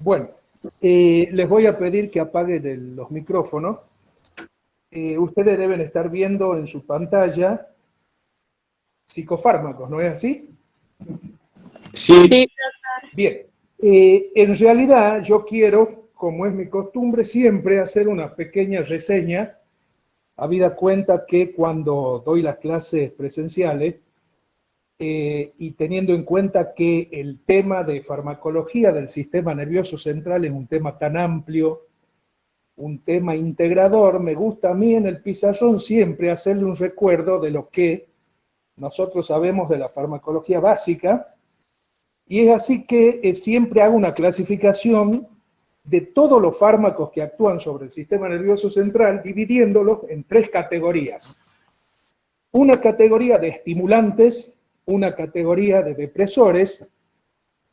Bueno, les voy a pedir que apaguen los micrófonos. Ustedes deben estar viendo en su pantalla psicofármacos, ¿no es así? Sí. Bien. En realidad yo quiero, como es mi costumbre, siempre hacer una pequeña reseña, habida cuenta que cuando doy las clases presenciales, y teniendo en cuenta que el tema de farmacología del sistema nervioso central es un tema tan amplio, un tema integrador, me gusta a mí en el pizarrón siempre hacerle un recuerdo de lo que nosotros sabemos de la farmacología básica, y es así que siempre hago una clasificación de todos los fármacos que actúan sobre el sistema nervioso central, dividiéndolos en 3 categorías. Una categoría de estimulantes, una categoría de depresores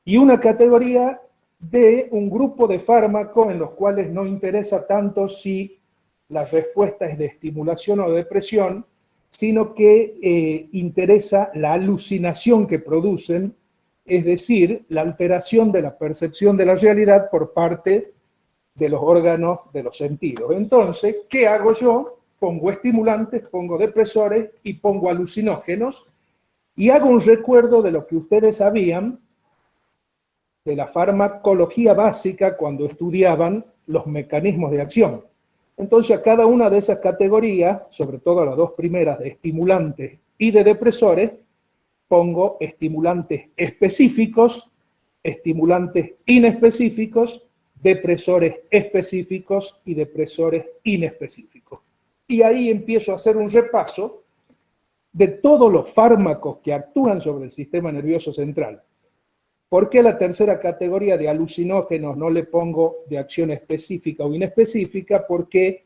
y una categoría de un grupo de fármacos en los cuales no interesa tanto si la respuesta es de estimulación o de depresión, sino que interesa la alucinación que producen, es decir, la alteración de la percepción de la realidad por parte de los órganos de los sentidos. Entonces, ¿qué hago yo? Pongo estimulantes, pongo depresores y pongo alucinógenos, y hago un recuerdo de lo que ustedes sabían de la farmacología básica cuando estudiaban los mecanismos de acción. Entonces, a cada una de esas categorías, sobre todo a las 2 primeras de estimulantes y de depresores, pongo estimulantes específicos, estimulantes inespecíficos, depresores específicos y depresores inespecíficos. Y ahí empiezo a hacer un repaso de todos los fármacos que actúan sobre el sistema nervioso central. ¿Por qué la tercera categoría de alucinógenos no le pongo de acción específica o inespecífica? Porque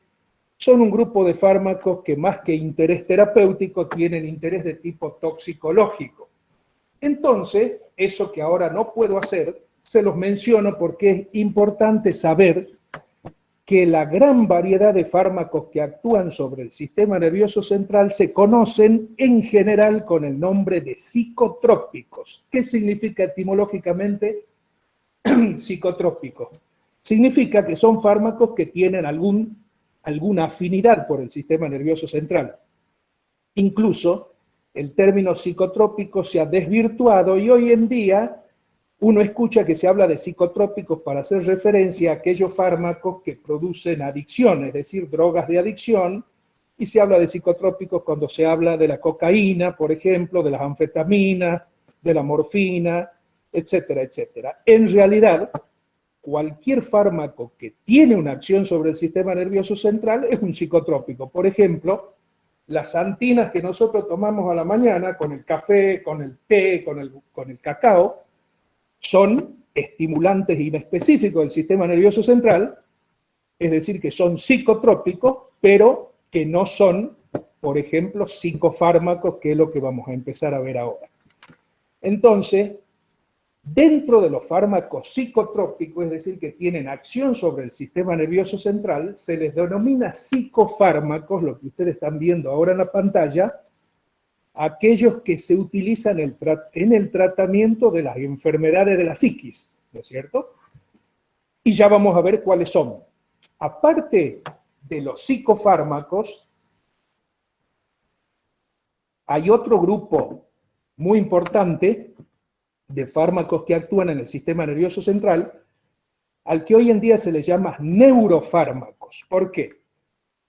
son un grupo de fármacos que más que interés terapéutico tienen interés de tipo toxicológico. Entonces, eso que ahora no puedo hacer, se los menciono porque es importante saber que la gran variedad de fármacos que actúan sobre el sistema nervioso central se conocen en general con el nombre de psicotrópicos. ¿Qué significa etimológicamente psicotrópico? Significa que son fármacos que tienen alguna afinidad por el sistema nervioso central. Incluso el término psicotrópico se ha desvirtuado y hoy en día uno escucha que se habla de psicotrópicos para hacer referencia a aquellos fármacos que producen adicción, es decir, drogas de adicción, y se habla de psicotrópicos cuando se habla de la cocaína, por ejemplo, de las anfetaminas, de la morfina, etcétera, etcétera. En realidad, cualquier fármaco que tiene una acción sobre el sistema nervioso central es un psicotrópico. Por ejemplo, las antinas que nosotros tomamos a la mañana con el café, con el té, con el cacao, son estimulantes inespecíficos del sistema nervioso central, es decir, que son psicotrópicos, pero que no son, por ejemplo, psicofármacos, que es lo que vamos a empezar a ver ahora. Entonces, dentro de los fármacos psicotrópicos, es decir, que tienen acción sobre el sistema nervioso central, se les denomina psicofármacos, lo que ustedes están viendo ahora en la pantalla, aquellos que se utilizan en el tratamiento de las enfermedades de la psiquis, ¿no es cierto? Y ya vamos a ver cuáles son. Aparte de los psicofármacos, hay otro grupo muy importante de fármacos que actúan en el sistema nervioso central, al que hoy en día se les llama neurofármacos. ¿Por qué?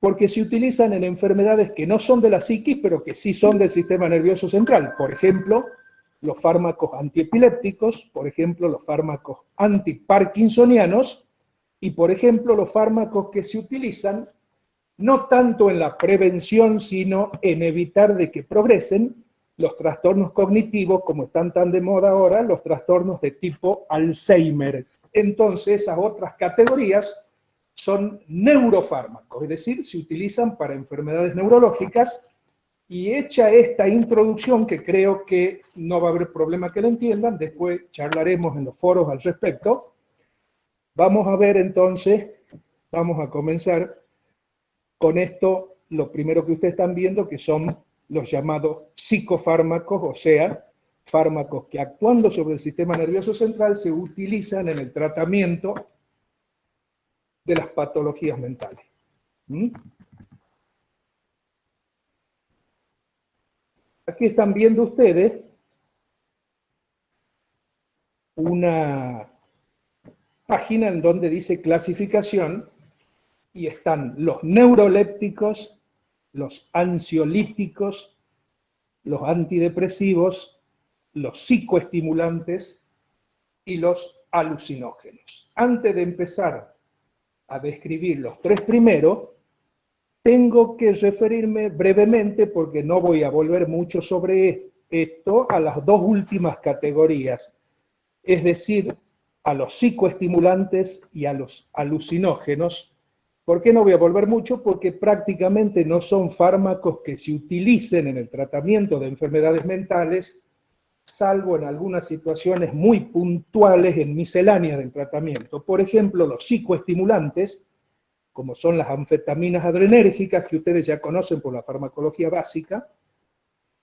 Porque se utilizan en enfermedades que no son de la psiquis, pero que sí son del sistema nervioso central. Por ejemplo, los fármacos antiepilépticos, por ejemplo, los fármacos antiparkinsonianos, y por ejemplo, los fármacos que se utilizan no tanto en la prevención, sino en evitar de que progresen los trastornos cognitivos, como están tan de moda ahora, los trastornos de tipo Alzheimer. Entonces, esas otras categorías son neurofármacos, es decir, se utilizan para enfermedades neurológicas, y hecha esta introducción, que creo que no va a haber problema que la entiendan, después charlaremos en los foros al respecto, vamos a ver entonces, vamos a comenzar con esto, lo primero que ustedes están viendo, que son los llamados psicofármacos, o sea, fármacos que actuando sobre el sistema nervioso central se utilizan en el tratamiento de las patologías mentales. ¿Mm? Aquí están viendo ustedes una página en donde dice clasificación y están los neurolépticos, los ansiolíticos, los antidepresivos, los psicoestimulantes y los alucinógenos. Antes de empezar a describir los tres primeros, tengo que referirme brevemente, porque no voy a volver mucho sobre esto, a las dos últimas categorías, es decir, a los psicoestimulantes y a los alucinógenos. ¿Por qué no voy a volver mucho? Porque prácticamente no son fármacos que se utilicen en el tratamiento de enfermedades mentales, salvo en algunas situaciones muy puntuales en miscelánea del tratamiento. Por ejemplo, los psicoestimulantes, como son las anfetaminas adrenérgicas, que ustedes ya conocen por la farmacología básica,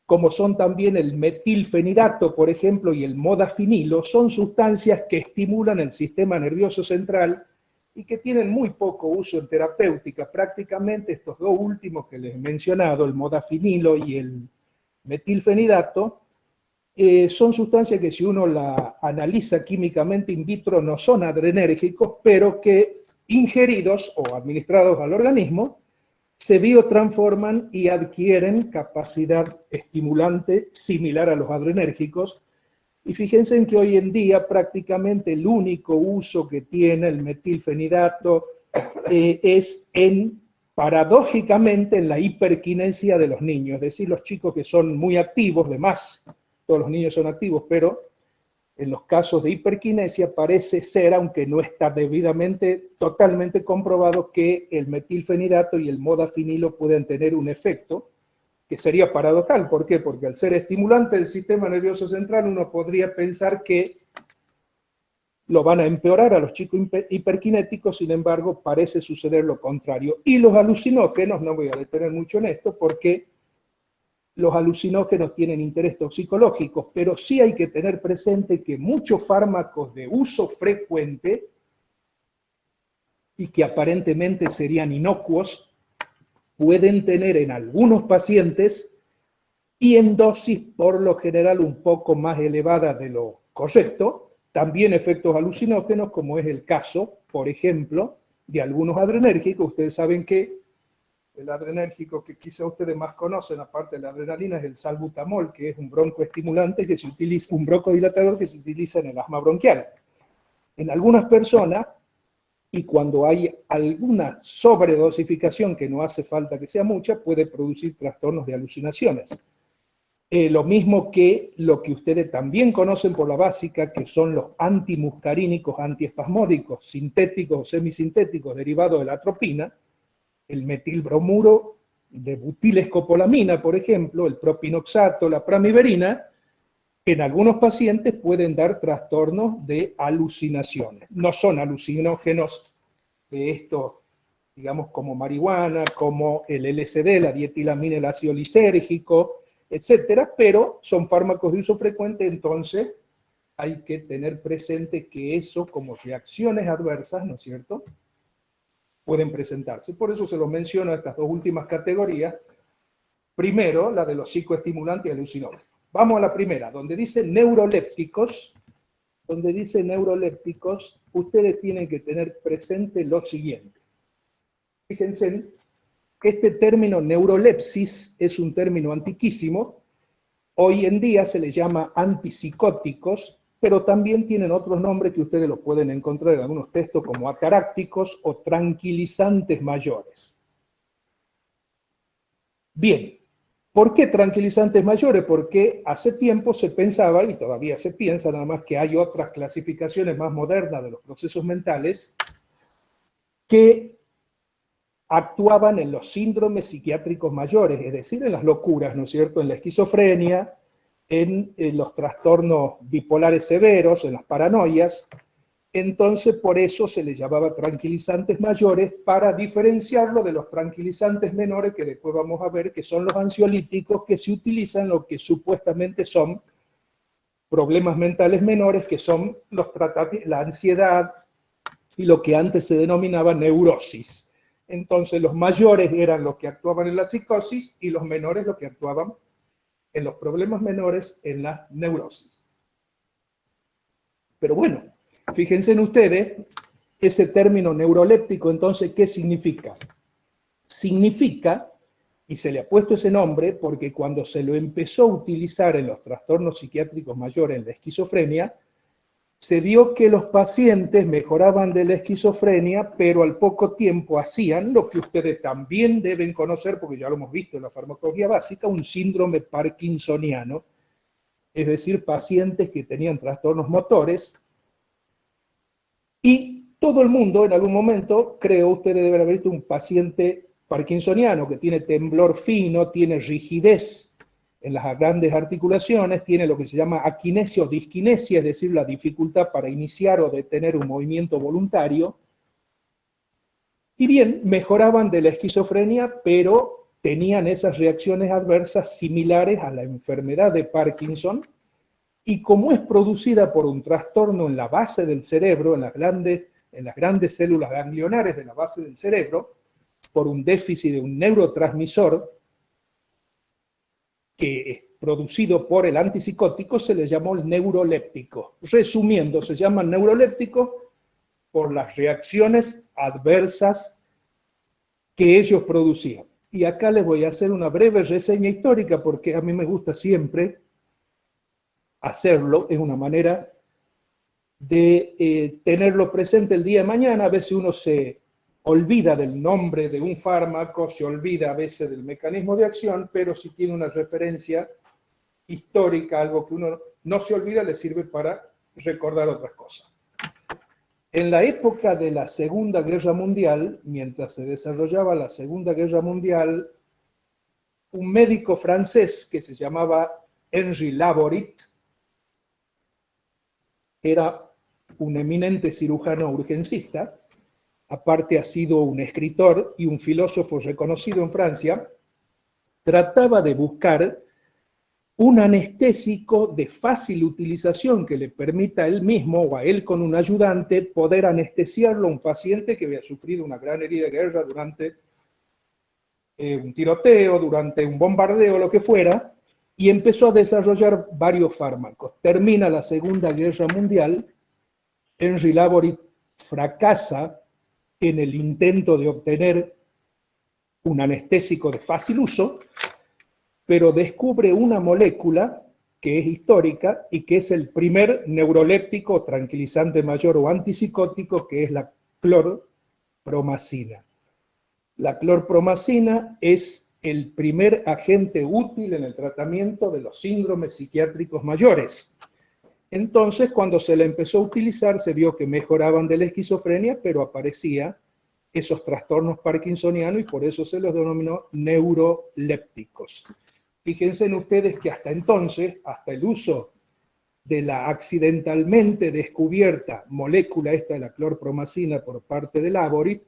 como son también el metilfenidato, por ejemplo, y el modafinilo, son sustancias que estimulan el sistema nervioso central y que tienen muy poco uso en terapéutica. Prácticamente estos dos últimos que les he mencionado, el modafinilo y el metilfenidato, son sustancias que si uno la analiza químicamente in vitro no son adrenérgicos, pero que ingeridos o administrados al organismo se biotransforman y adquieren capacidad estimulante similar a los adrenérgicos. Y fíjense en que hoy en día prácticamente el único uso que tiene el metilfenidato es paradójicamente en la hiperquinesia de los niños, es decir, los chicos que son muy activos, además todos los niños son activos, pero en los casos de hiperquinesia parece ser, aunque no está debidamente, totalmente comprobado, que el metilfenidato y el modafinilo pueden tener un efecto que sería paradojal. ¿Por qué? Porque al ser estimulante del sistema nervioso central, uno podría pensar que lo van a empeorar a los chicos hiperkinéticos, sin embargo, parece suceder lo contrario. Y los alucinógenos, no voy a detener mucho en esto, porque los alucinógenos tienen interés toxicológico, pero sí hay que tener presente que muchos fármacos de uso frecuente y que aparentemente serían inocuos, pueden tener en algunos pacientes y en dosis por lo general un poco más elevadas de lo correcto, también efectos alucinógenos, como es el caso, por ejemplo, de algunos adrenérgicos. Ustedes saben que el adrenérgico que quizá ustedes más conocen, aparte de la adrenalina, es el salbutamol, que es un broncoestimulante que se utiliza, un broncodilatador que se utiliza en el asma bronquial. En algunas personas, y cuando hay alguna sobredosificación, que no hace falta que sea mucha, puede producir trastornos de alucinaciones. Lo mismo que lo que ustedes también conocen por la básica, que son los antimuscarínicos, antiespasmódicos, sintéticos o semisintéticos derivados de la atropina, el metilbromuro de butilescopolamina, por ejemplo, el propinoxato, la pramiberina, en algunos pacientes pueden dar trastornos de alucinaciones. No son alucinógenos de estos, digamos, como marihuana, como el LSD, la dietilamina, el ácido lisérgico, etcétera, pero son fármacos de uso frecuente, entonces hay que tener presente que eso, como reacciones adversas, ¿no es cierto?, pueden presentarse. Por eso se los menciono a estas dos últimas categorías. Primero, la de los psicoestimulantes y alucinógenos. Vamos a la primera, donde dice neurolépticos. Donde dice neurolépticos, ustedes tienen que tener presente lo siguiente. Fíjense que este término neurolepsis es un término antiquísimo. Hoy en día se le llama antipsicóticos, pero también tienen otros nombres que ustedes los pueden encontrar en algunos textos como atarácticos o tranquilizantes mayores. Bien, ¿por qué tranquilizantes mayores? Porque hace tiempo se pensaba, y todavía se piensa, nada más que hay otras clasificaciones más modernas de los procesos mentales, que actuaban en los síndromes psiquiátricos mayores, es decir, en las locuras, ¿no es cierto?, en la esquizofrenia, en los trastornos bipolares severos, en las paranoias. Entonces, por eso se les llamaba tranquilizantes mayores, para diferenciarlo de los tranquilizantes menores, que después vamos a ver que son los ansiolíticos, que se utilizan en lo que supuestamente son problemas mentales menores, que son la ansiedad, y lo que antes se denominaba neurosis. Entonces los mayores eran los que actuaban en la psicosis y los menores los que actuaban en los problemas menores en la neurosis. Pero bueno, fíjense en ustedes, ese término neuroléptico, entonces, ¿qué significa? Significa, y se le ha puesto ese nombre, porque cuando se lo empezó a utilizar en los trastornos psiquiátricos mayores, en la esquizofrenia, se vio que los pacientes mejoraban de la esquizofrenia, pero al poco tiempo hacían lo que ustedes también deben conocer, porque ya lo hemos visto en la farmacología básica, un síndrome parkinsoniano, es decir, pacientes que tenían trastornos motores, y todo el mundo en algún momento, creo, ustedes deben haber visto un paciente parkinsoniano que tiene temblor fino, tiene rigidez en las grandes articulaciones, tiene lo que se llama aquinesia o disquinesia, es decir, la dificultad para iniciar o detener un movimiento voluntario. Y bien, mejoraban de la esquizofrenia, pero tenían esas reacciones adversas similares a la enfermedad de Parkinson, y como es producida por un trastorno en la base del cerebro, en las grandes células ganglionares de la base del cerebro, por un déficit de un neurotransmisor que es producido por el antipsicótico, se le llamó el neuroléptico. Resumiendo, se llama neuroléptico por las reacciones adversas que ellos producían. Y acá les voy a hacer una breve reseña histórica, porque a mí me gusta siempre hacerlo, es una manera de tenerlo presente el día de mañana. A veces uno se olvida del nombre de un fármaco, se olvida a veces del mecanismo de acción, pero si tiene una referencia histórica, algo que uno no se olvida, le sirve para recordar otras cosas. En la época de la Segunda Guerra Mundial, mientras se desarrollaba la Segunda Guerra Mundial, un médico francés que se llamaba Henri Laborit, era un eminente cirujano urgencista, aparte ha sido un escritor y un filósofo reconocido en Francia, trataba de buscar un anestésico de fácil utilización que le permita a él mismo o a él con un ayudante poder anestesiarlo a un paciente que había sufrido una gran herida de guerra durante un tiroteo, durante un bombardeo, lo que fuera, y empezó a desarrollar varios fármacos. Termina la Segunda Guerra Mundial, Henri Laborit fracasa en el intento de obtener un anestésico de fácil uso, pero descubre una molécula que es histórica y que es el primer neuroléptico, tranquilizante mayor o antipsicótico, que es la clorpromacina. La clorpromacina es el primer agente útil en el tratamiento de los síndromes psiquiátricos mayores. Entonces, cuando se la empezó a utilizar, se vio que mejoraban de la esquizofrenia, pero aparecían esos trastornos parkinsonianos y por eso se los denominó neurolépticos. Fíjense en ustedes que hasta entonces, hasta el uso de la accidentalmente descubierta molécula esta de la clorpromacina por parte de Laborit,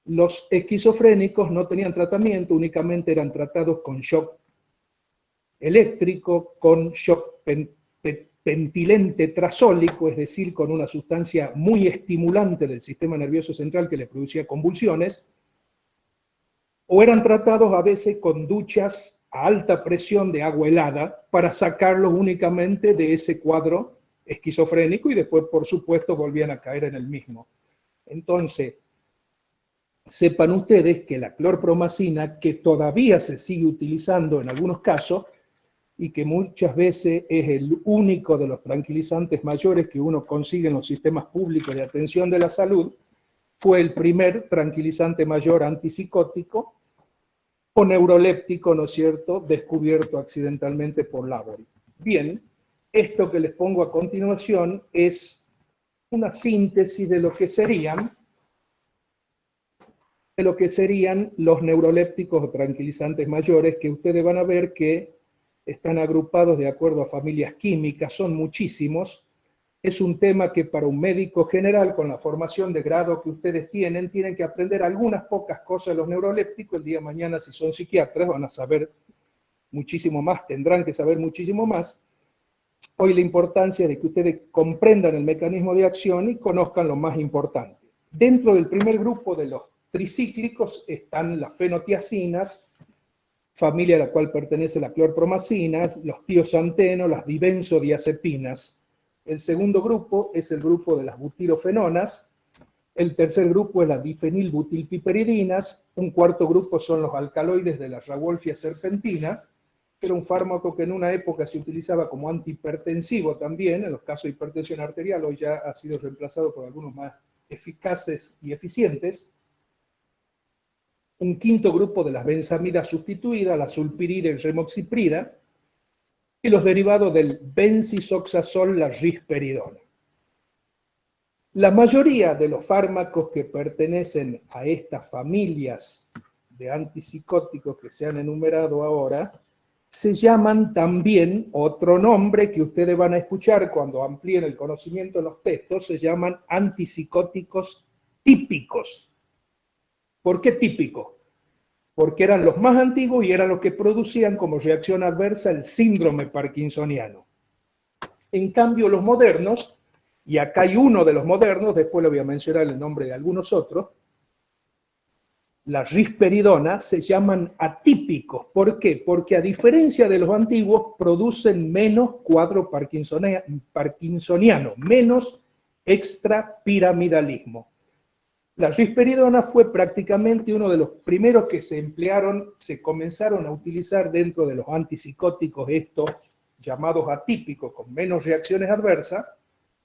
los esquizofrénicos no tenían tratamiento, únicamente eran tratados con shock eléctrico, con shock pentilente trazólico, es decir, con una sustancia muy estimulante del sistema nervioso central que le producía convulsiones, o eran tratados a veces con duchas a alta presión de agua helada para sacarlos únicamente de ese cuadro esquizofrénico y después, por supuesto, volvían a caer en el mismo. Entonces, sepan ustedes que la clorpromacina, que todavía se sigue utilizando en algunos casos y que muchas veces es el único de los tranquilizantes mayores que uno consigue en los sistemas públicos de atención de la salud, fue el primer tranquilizante mayor antipsicótico o neuroléptico, ¿no es cierto?, descubierto accidentalmente por Laborit. Bien, esto que les pongo a continuación es una síntesis de lo que serían los neurolépticos o tranquilizantes mayores, que ustedes van a ver que están agrupados de acuerdo a familias químicas, son muchísimos. Es un tema que para un médico general, con la formación de grado que ustedes tienen que aprender algunas pocas cosas de los neurolépticos. El día de mañana, si son psiquiatras, van a saber muchísimo más, tendrán que saber muchísimo más. hoy la importancia de que ustedes comprendan el mecanismo de acción y conozcan lo más importante. Dentro del primer grupo de los tricíclicos están las fenotiacinas, familia a la cual pertenece la clorpromacina, los tiosantenos, las dibenzodiazepinas. El segundo grupo es el grupo de las butirofenonas. El tercer grupo es las difenilbutilpiperidinas. Un cuarto grupo son los alcaloides de la Rauwolfia serpentina, que era un fármaco que en una época se utilizaba como antihipertensivo también, en los casos de hipertensión arterial. Hoy ya ha sido reemplazado por algunos más eficaces y eficientes. Un quinto grupo de las benzamidas sustituidas, la sulpirida y remoxiprida, y los derivados del bencisoxazol, la risperidona. La mayoría de los fármacos que pertenecen a estas familias de antipsicóticos que se han enumerado ahora, se llaman también, otro nombre que ustedes van a escuchar cuando amplíen el conocimiento en los textos, se llaman antipsicóticos típicos. ¿Por qué típicos? Porque eran los más antiguos y eran los que producían como reacción adversa el síndrome parkinsoniano. En cambio, los modernos, y acá hay uno de los modernos, después le voy a mencionar el nombre de algunos otros, la risperidona, se llaman atípicos. ¿Por qué? Porque a diferencia de los antiguos, producen menos cuadro parkinsoniano, menos extrapiramidalismo. La risperidona fue prácticamente uno de los primeros que se emplearon, se comenzaron a utilizar dentro de los antipsicóticos, estos llamados atípicos, con menos reacciones adversas,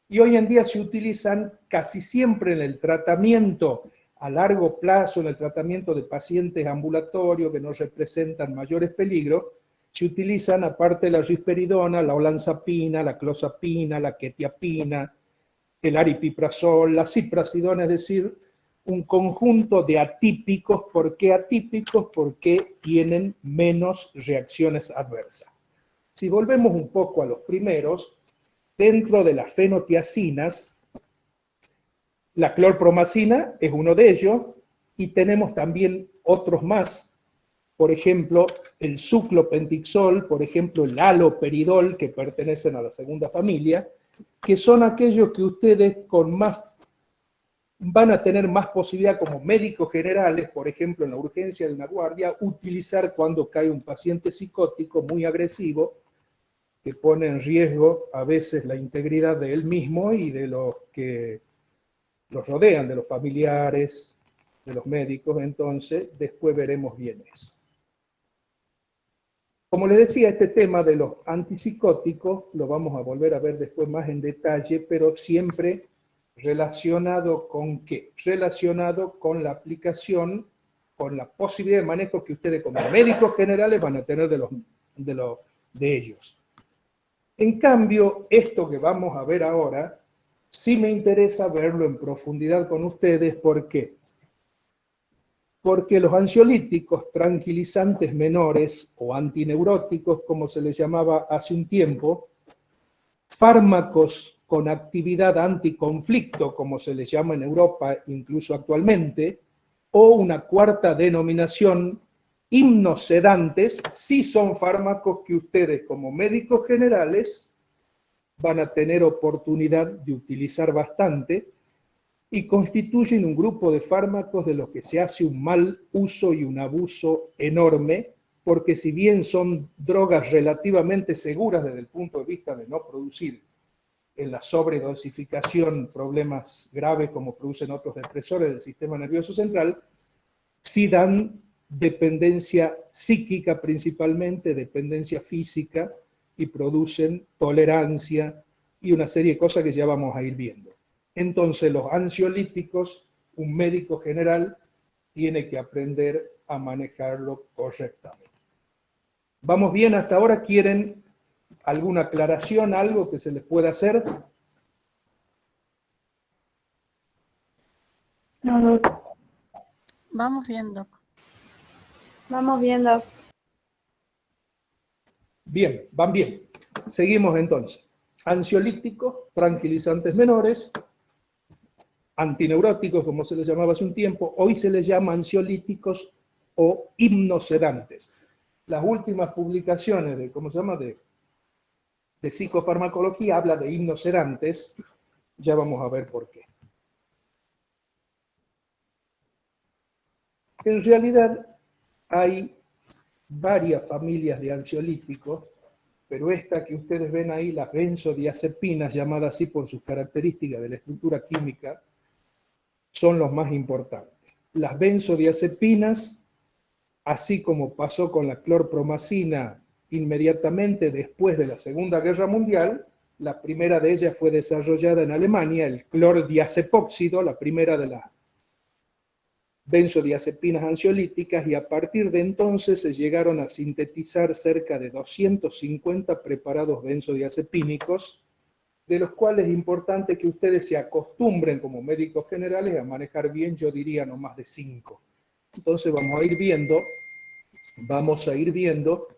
y hoy en día se utilizan casi siempre en el tratamiento a largo plazo, en el tratamiento de pacientes ambulatorios que no representan mayores peligros. Se utilizan, aparte de la risperidona, la olanzapina, la clozapina, la quetiapina, el aripiprazol, la ciprasidona, es decir, un conjunto de atípicos. ¿Por qué atípicos? Porque tienen menos reacciones adversas. Si volvemos un poco a los primeros, dentro de las fenotiacinas, la clorpromacina es uno de ellos, y tenemos también otros más, por ejemplo, el suclopentixol, por ejemplo, el haloperidol, que pertenecen a la segunda familia, que son aquellos que ustedes van a tener más posibilidad como médicos generales, por ejemplo, en la urgencia de una guardia, utilizar cuando cae un paciente psicótico muy agresivo, que pone en riesgo a veces la integridad de él mismo y de los que los rodean, de los familiares, de los médicos. Entonces después veremos bien eso. Como les decía, este tema de los antipsicóticos lo vamos a volver a ver después más en detalle, pero siempre relacionado con ¿qué? Relacionado con la aplicación, con la posibilidad de manejo que ustedes como médicos generales van a tener de ellos. En cambio, esto que vamos a ver ahora, sí me interesa verlo en profundidad con ustedes. ¿Por qué? Porque los ansiolíticos, tranquilizantes menores o antineuróticos, como se les llamaba hace un tiempo, fármacos con actividad anticonflicto, como se les llama en Europa incluso actualmente, o una cuarta denominación, hipnosedantes, sí son fármacos que ustedes como médicos generales van a tener oportunidad de utilizar bastante y constituyen un grupo de fármacos de los que se hace un mal uso y un abuso enorme, porque si bien son drogas relativamente seguras desde el punto de vista de no producir en la sobredosificación problemas graves como producen otros depresores del sistema nervioso central, sí dan dependencia psíquica principalmente, dependencia física, y producen tolerancia y una serie de cosas que ya vamos a ir viendo. Entonces los ansiolíticos, un médico general tiene que aprender a manejarlo correctamente. ¿Vamos bien hasta ahora? ¿Quieren alguna aclaración, algo que se les pueda hacer? No, Doc. Vamos viendo. Vamos viendo. Bien, van bien. Seguimos entonces. Ansiolíticos, tranquilizantes menores, antineuróticos, como se les llamaba hace un tiempo, hoy se les llama ansiolíticos o hipnosedantes. Las últimas publicaciones de, ¿cómo se llama?, de de psicofarmacología habla de hipnosedantes, ya vamos a ver por qué. En realidad hay varias familias de ansiolíticos, pero esta que ustedes ven ahí, las benzodiazepinas, llamadas así por sus características de la estructura química, son los más importantes. Las benzodiazepinas, así como pasó con la clorpromacina inmediatamente después de la Segunda Guerra Mundial, la primera de ellas fue desarrollada en Alemania, el clordiazepóxido, la primera de las benzodiazepinas ansiolíticas, y a partir de entonces se llegaron a sintetizar cerca de 250 preparados benzodiazepínicos, de los cuales es importante que ustedes se acostumbren como médicos generales a manejar bien, yo diría no más de 5. Entonces vamos a ir viendo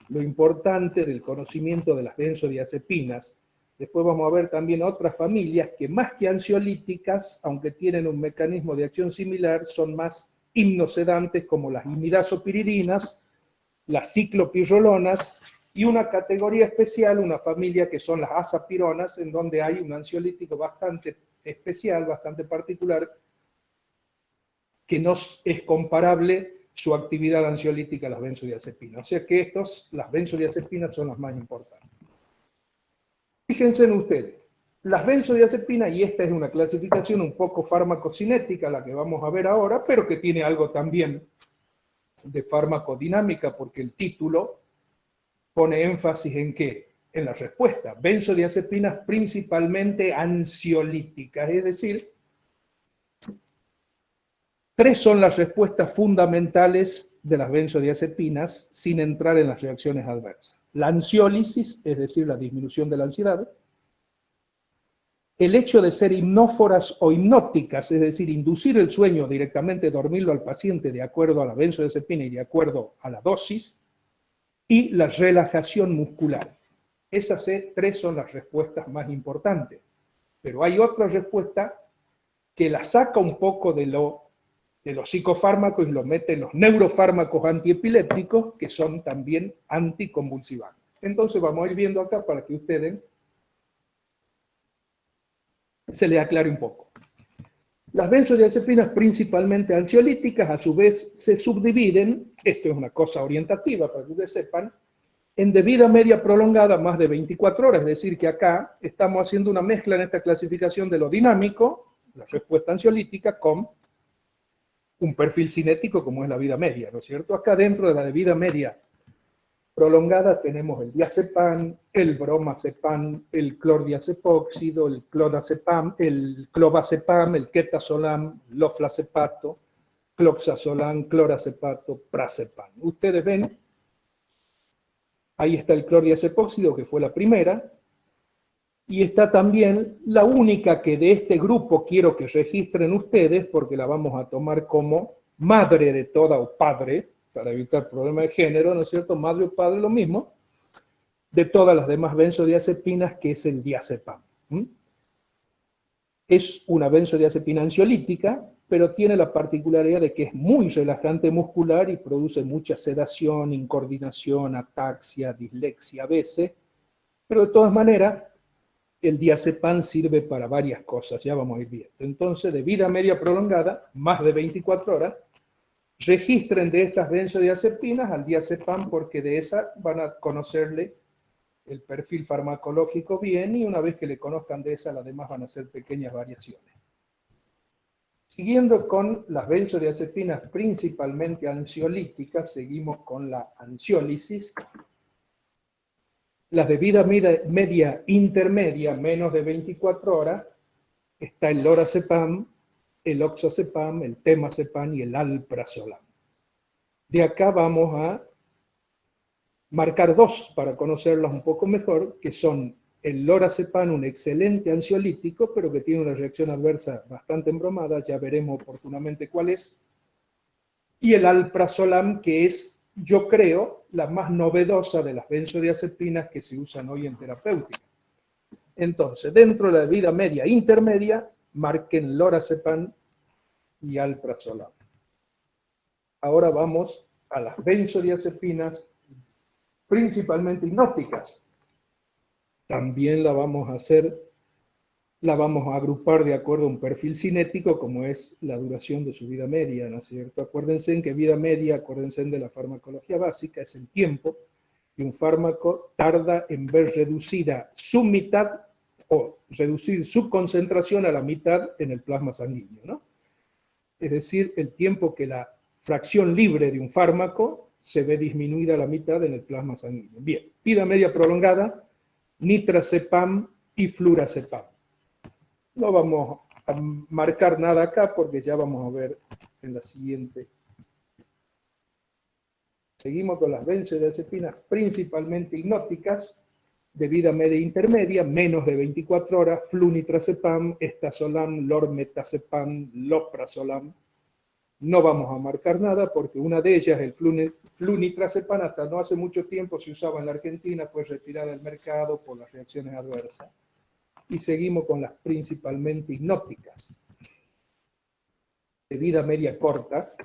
lo importante del conocimiento de las benzodiazepinas. Después vamos a ver también otras familias que más que ansiolíticas, aunque tienen un mecanismo de acción similar, son más hipnosedantes, como las imidazopiridinas, las ciclopirrolonas, y una categoría especial, una familia que son las azapironas, en donde hay un ansiolítico bastante especial, bastante particular, que no es comparable su actividad ansiolítica a las benzodiazepinas. O sea que las benzodiazepinas son las más importantes. Fíjense en ustedes, las benzodiazepinas, y esta es una clasificación un poco farmacocinética, la que vamos a ver ahora, pero que tiene algo también de farmacodinámica, porque el título pone énfasis en ¿qué? En la respuesta. Benzodiazepinas principalmente ansiolíticas, es decir, 3 son las respuestas fundamentales de las benzodiazepinas sin entrar en las reacciones adversas. La ansiólisis, es decir, la disminución de la ansiedad. El hecho de ser hipnóforas o hipnóticas, es decir, inducir el sueño directamente, dormirlo al paciente de acuerdo a la benzodiazepina y de acuerdo a la dosis. Y la relajación muscular. Esas 3 son las respuestas más importantes. Pero hay otra respuesta que la saca un poco de los psicofármacos y lo mete en los neurofármacos antiepilépticos, que son también anticonvulsivantes. Entonces vamos a ir viendo acá para que ustedes se les aclare un poco. Las benzodiazepinas principalmente ansiolíticas, a su vez, se subdividen, esto es una cosa orientativa para que ustedes sepan, en de vida media prolongada más de 24 horas, es decir, que acá estamos haciendo una mezcla en esta clasificación de lo dinámico, la respuesta ansiolítica, con un perfil cinético como es la vida media, ¿no es cierto? Acá dentro de la de vida media prolongada tenemos el diazepam, el bromazepam, el clordiazepóxido, el clonazepam, el clobazepam, el ketazolam, loflazepato, cloxazolam, clorazepato, prazepam. Ustedes ven, ahí está el clordiazepóxido, que fue la primera, y está también la única que de este grupo quiero que registren ustedes, porque la vamos a tomar como madre de toda, o padre, para evitar problemas de género, ¿no es cierto? Madre o padre, lo mismo, de todas las demás benzodiazepinas, que es el diazepam. Es una benzodiazepina ansiolítica, pero tiene la particularidad de que es muy relajante muscular y produce mucha sedación, incoordinación, ataxia, dislexia a veces, pero de todas maneras, el diazepam sirve para varias cosas, ya vamos a ir viendo. Entonces, de vida media prolongada, más de 24 horas, registren de estas benzodiazepinas al diazepam, porque de esa van a conocerle el perfil farmacológico bien, y una vez que le conozcan de esa, las demás van a hacer pequeñas variaciones. Siguiendo con las benzodiazepinas principalmente ansiolíticas, seguimos con la ansiólisis. Las de vida media intermedia, menos de 24 horas, está el lorazepam, el oxazepam, el temazepam y el alprazolam. De acá vamos a marcar 2 para conocerlas un poco mejor, que son el lorazepam, un excelente ansiolítico, pero que tiene una reacción adversa bastante embromada, ya veremos oportunamente cuál es, y el alprazolam, que es, yo creo, la más novedosa de las benzodiazepinas que se usan hoy en terapéutica. Entonces, dentro de la vida media intermedia, marquen lorazepam y alprazolam. Ahora vamos a las benzodiazepinas principalmente hipnóticas. también la vamos a hacer, la vamos a agrupar de acuerdo a un perfil cinético, como es la duración de su vida media, ¿no es cierto? Acuérdense en que vida media, acuérdense de la farmacología básica, es el tiempo que un fármaco tarda en ver reducida su mitad o reducir su concentración a la mitad en el plasma sanguíneo, ¿no? Es decir, el tiempo que la fracción libre de un fármaco se ve disminuida a la mitad en el plasma sanguíneo. Bien, vida media prolongada, nitrazepam y flurazepam. No vamos a marcar nada acá porque ya vamos a ver en la siguiente. Seguimos con las benzodiazepinas principalmente hipnóticas de vida media e intermedia, menos de 24 horas, flunitrazepam, estazolam, lormetazepam, loprazolam. No vamos a marcar nada porque una de ellas, el flunitrazepam, hasta no hace mucho tiempo se usaba en la Argentina, fue retirada del mercado por las reacciones adversas. Y seguimos con las principalmente hipnóticas de vida media corta,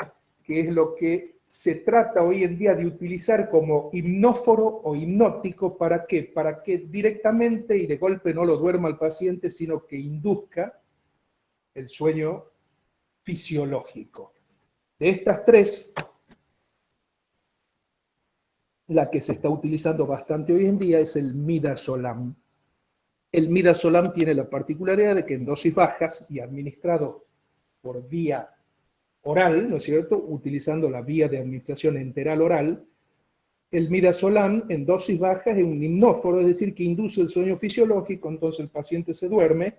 que es lo que se trata hoy en día de utilizar como hipnóforo o hipnótico. ¿Para qué? Para que directamente y de golpe no lo duerma el paciente, sino que induzca el sueño fisiológico. De estas tres, la que se está utilizando bastante hoy en día es el midazolam. El midazolam tiene la particularidad de que en dosis bajas y administrado por vía oral, ¿no es cierto?, utilizando la vía de administración enteral oral, el midazolam en dosis bajas es un hipnóforo, es decir, que induce el sueño fisiológico, entonces el paciente se duerme,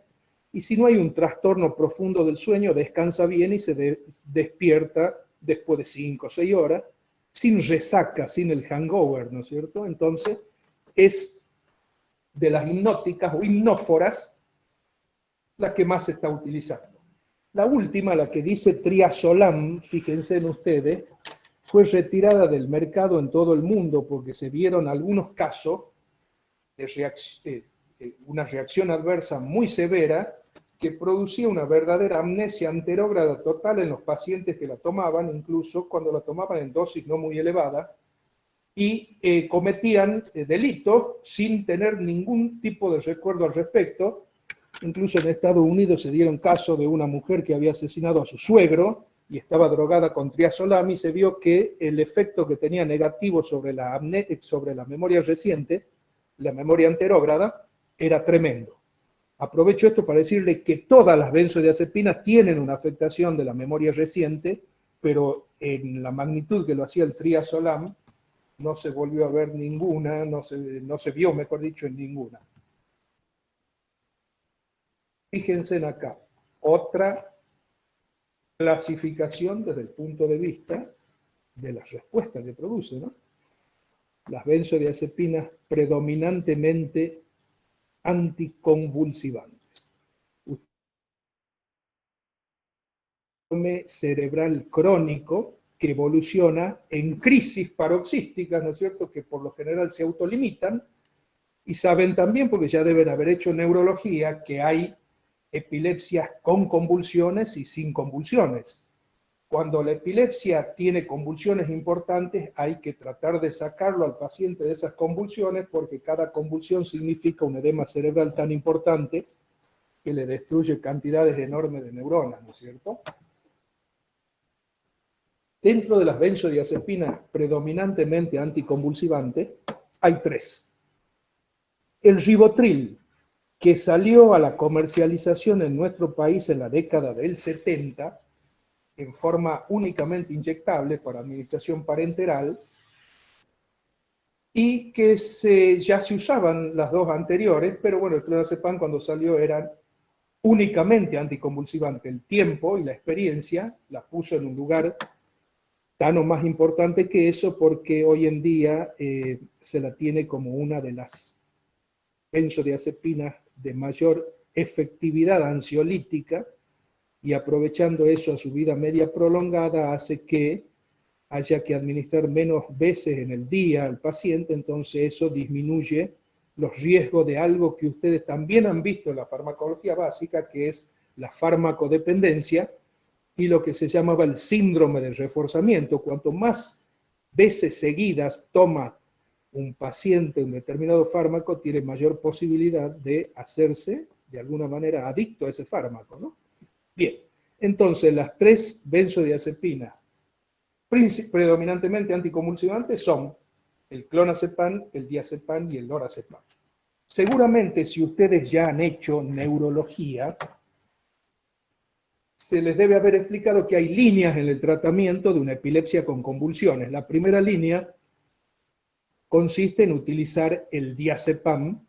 y si no hay un trastorno profundo del sueño, descansa bien y se despierta después de 5 o 6 horas, sin resaca, sin el hangover, ¿no es cierto? Entonces, es de las hipnóticas o hipnóforas la que más se está utilizando. La última, la que dice triazolam, fíjense en ustedes, fue retirada del mercado en todo el mundo porque se vieron algunos casos de una reacción adversa muy severa que producía una verdadera amnesia anterógrada total en los pacientes que la tomaban, incluso cuando la tomaban en dosis no muy elevada, y cometían delitos sin tener ningún tipo de recuerdo al respecto. Incluso en Estados Unidos se dieron casos de una mujer que había asesinado a su suegro y estaba drogada con triazolam, y se vio que el efecto que tenía negativo sobre la memoria reciente, la memoria anterógrada, era tremendo. Aprovecho esto para decirle que todas las benzodiazepinas tienen una afectación de la memoria reciente, pero en la magnitud que lo hacía el triazolam no se volvió a ver ninguna, no se vio, mejor dicho, en ninguna. Fíjense en acá, otra clasificación desde el punto de vista de las respuestas que produce, ¿no? Las benzodiazepinas predominantemente anticonvulsivantes. Cerebral crónico que evoluciona en crisis paroxísticas, ¿no es cierto?, que por lo general se autolimitan, y saben también, porque ya deben haber hecho neurología, que hay epilepsias con convulsiones y sin convulsiones. Cuando la epilepsia tiene convulsiones importantes, hay que tratar de sacarlo al paciente de esas convulsiones, porque cada convulsión significa un edema cerebral tan importante que le destruye cantidades enormes de neuronas, ¿no es cierto? Dentro de las benzodiazepinas predominantemente anticonvulsivantes, hay tres. El ribotril, que salió a la comercialización en nuestro país en la década del 70, en forma únicamente inyectable para administración parenteral, y que ya se usaban las dos anteriores, pero bueno, el clonazepam cuando salió eran únicamente anticonvulsivante. El tiempo y la experiencia la puso en un lugar tan o más importante que eso, porque hoy en día se la tiene como una de las benzodiazepinas de mayor efectividad ansiolítica, y aprovechando eso a su vida media prolongada hace que haya que administrar menos veces en el día al paciente, entonces eso disminuye los riesgos de algo que ustedes también han visto en la farmacología básica, que es la farmacodependencia y lo que se llamaba el síndrome del reforzamiento. Cuanto más veces seguidas toma un paciente, un determinado fármaco, tiene mayor posibilidad de hacerse, de alguna manera, adicto a ese fármaco, ¿no? Bien, entonces las 3 benzodiazepinas predominantemente anticonvulsivantes son el clonazepam, el diazepam y el lorazepam. Seguramente si ustedes ya han hecho neurología, se les debe haber explicado que hay líneas en el tratamiento de una epilepsia con convulsiones. La primera línea consiste en utilizar el diazepam,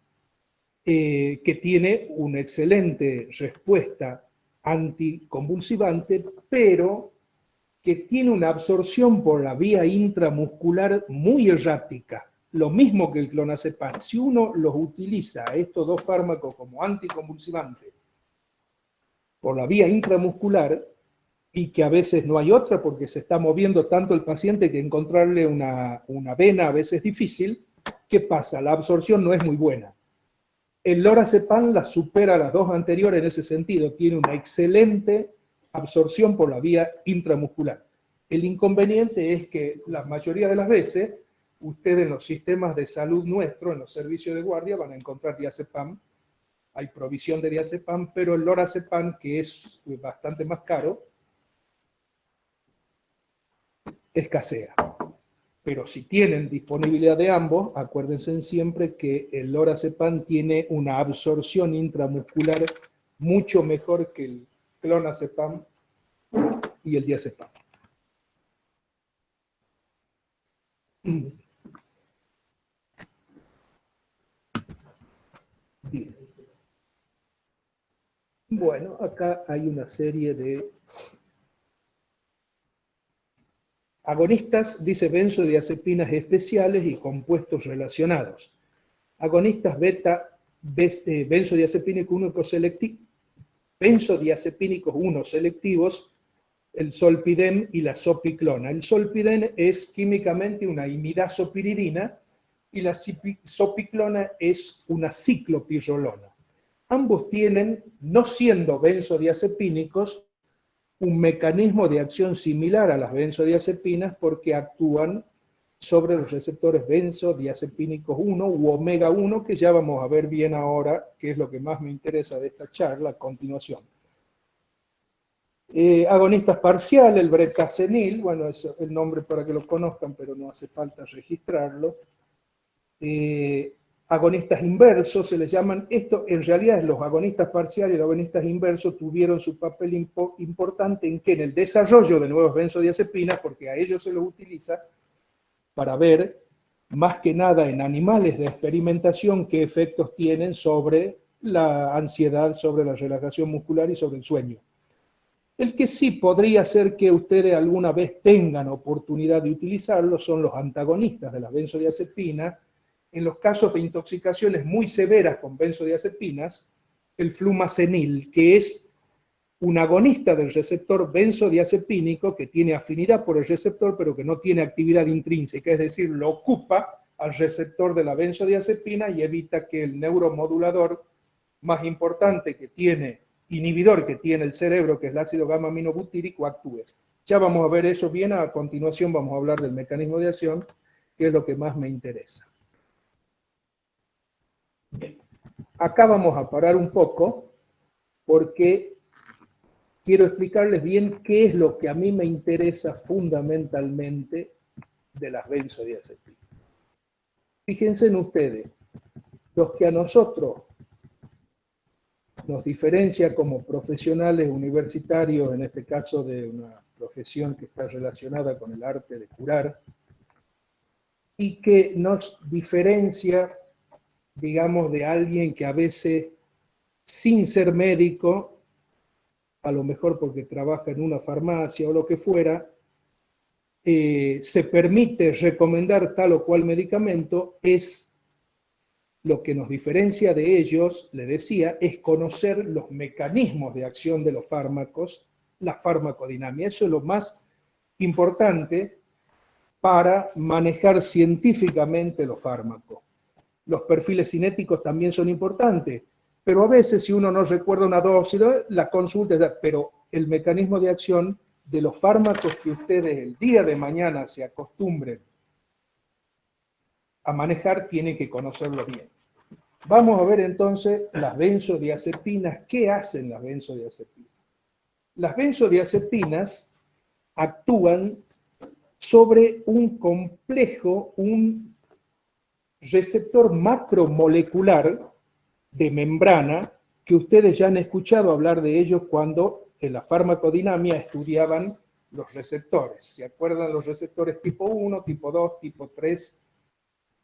que tiene una excelente respuesta anticonvulsivante, pero que tiene una absorción por la vía intramuscular muy errática. Lo mismo que el clonazepam. Si uno los utiliza, estos 2 fármacos, como anticonvulsivantes, por la vía intramuscular, y que a veces no hay otra porque se está moviendo tanto el paciente que encontrarle una vena a veces es difícil, ¿qué pasa? La absorción no es muy buena. El lorazepam la supera a las 2 anteriores en ese sentido, tiene una excelente absorción por la vía intramuscular. El inconveniente es que la mayoría de las veces, ustedes en los sistemas de salud nuestros, en los servicios de guardia, van a encontrar diazepam, hay provisión de diazepam, pero el lorazepam, que es bastante más caro, escasea. Pero si tienen disponibilidad de ambos, acuérdense siempre que el lorazepam tiene una absorción intramuscular mucho mejor que el clonazepam y el diazepam. Bien. Bueno, acá hay una serie de agonistas, dice benzodiazepinas especiales y compuestos relacionados. Agonistas benzodiazepínicos 1 selectivos, el zolpidem y la zopiclona. El zolpidem es químicamente una imidazopiridina y la zopiclona es una ciclopirrolona. Ambos tienen, no siendo benzodiazepínicos, un mecanismo de acción similar a las benzodiazepinas porque actúan sobre los receptores benzodiazepínicos 1 u omega 1, que ya vamos a ver bien ahora, que es lo que más me interesa de esta charla a continuación. Agonistas parciales, el bretacenil, bueno, es el nombre para que lo conozcan, pero no hace falta registrarlo. Agonistas inversos, se les llaman, esto en realidad los agonistas parciales y los agonistas inversos tuvieron su papel importante en el desarrollo de nuevas benzodiazepinas, porque a ellos se los utiliza para ver, más que nada en animales de experimentación, qué efectos tienen sobre la ansiedad, sobre la relajación muscular y sobre el sueño. El que sí podría ser que ustedes alguna vez tengan oportunidad de utilizarlo son los antagonistas de las benzodiazepinas. En los casos de intoxicaciones muy severas con benzodiazepinas, el flumazenil, que es un agonista del receptor benzodiazepínico que tiene afinidad por el receptor, pero que no tiene actividad intrínseca, es decir, lo ocupa al receptor de la benzodiazepina y evita que el neuromodulador más importante que tiene, inhibidor que tiene el cerebro, que es el ácido gamma-aminobutírico, actúe. Ya vamos a ver eso bien, a continuación vamos a hablar del mecanismo de acción, que es lo que más me interesa. Bien. Acá vamos a parar un poco, porque quiero explicarles bien qué es lo que a mí me interesa fundamentalmente de las benzodiazepinas. Fíjense en ustedes, los que a nosotros nos diferencia como profesionales universitarios, en este caso de una profesión que está relacionada con el arte de curar, y que nos diferencia, digamos, de alguien que a veces, sin ser médico, a lo mejor porque trabaja en una farmacia o lo que fuera, se permite recomendar tal o cual medicamento, es lo que nos diferencia de ellos, le decía, es conocer los mecanismos de acción de los fármacos, la farmacodinámica. Eso es lo más importante para manejar científicamente los fármacos. Los perfiles cinéticos también son importantes, pero a veces si uno no recuerda una dosis, la consulta, pero el mecanismo de acción de los fármacos que ustedes el día de mañana se acostumbren a manejar tiene que conocerlo bien. Vamos a ver entonces las benzodiazepinas. ¿Qué hacen las benzodiazepinas? Las benzodiazepinas actúan sobre un complejo, un receptor macromolecular de membrana, que ustedes ya han escuchado hablar de ellos cuando en la farmacodinamia estudiaban los receptores. ¿Se acuerdan los receptores tipo 1, tipo 2, tipo 3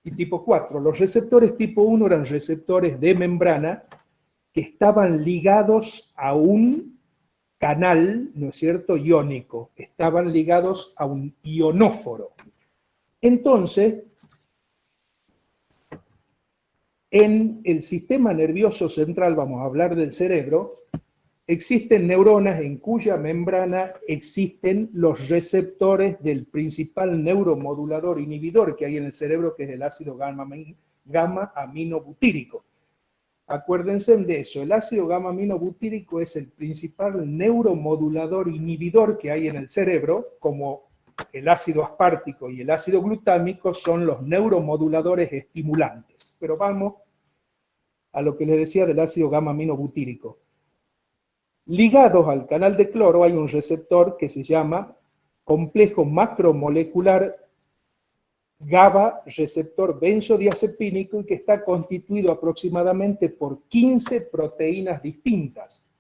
y tipo 4? Los receptores tipo 1 eran receptores de membrana que estaban ligados a un canal, ¿no es cierto?, iónico. Estaban ligados a un ionóforo. Entonces, en el sistema nervioso central, vamos a hablar del cerebro, existen neuronas en cuya membrana existen los receptores del principal neuromodulador inhibidor que hay en el cerebro, que es el ácido gamma-aminobutírico. Acuérdense de eso, el ácido gamma-aminobutírico es el principal neuromodulador inhibidor que hay en el cerebro, como el ácido aspartico y el ácido glutámico son los neuromoduladores estimulantes. Pero vamos a lo que les decía del ácido gamma-aminobutírico. Ligados al canal de cloro hay un receptor que se llama complejo macromolecular GABA receptor benzodiazepínico y que está constituido aproximadamente por 15 proteínas distintas.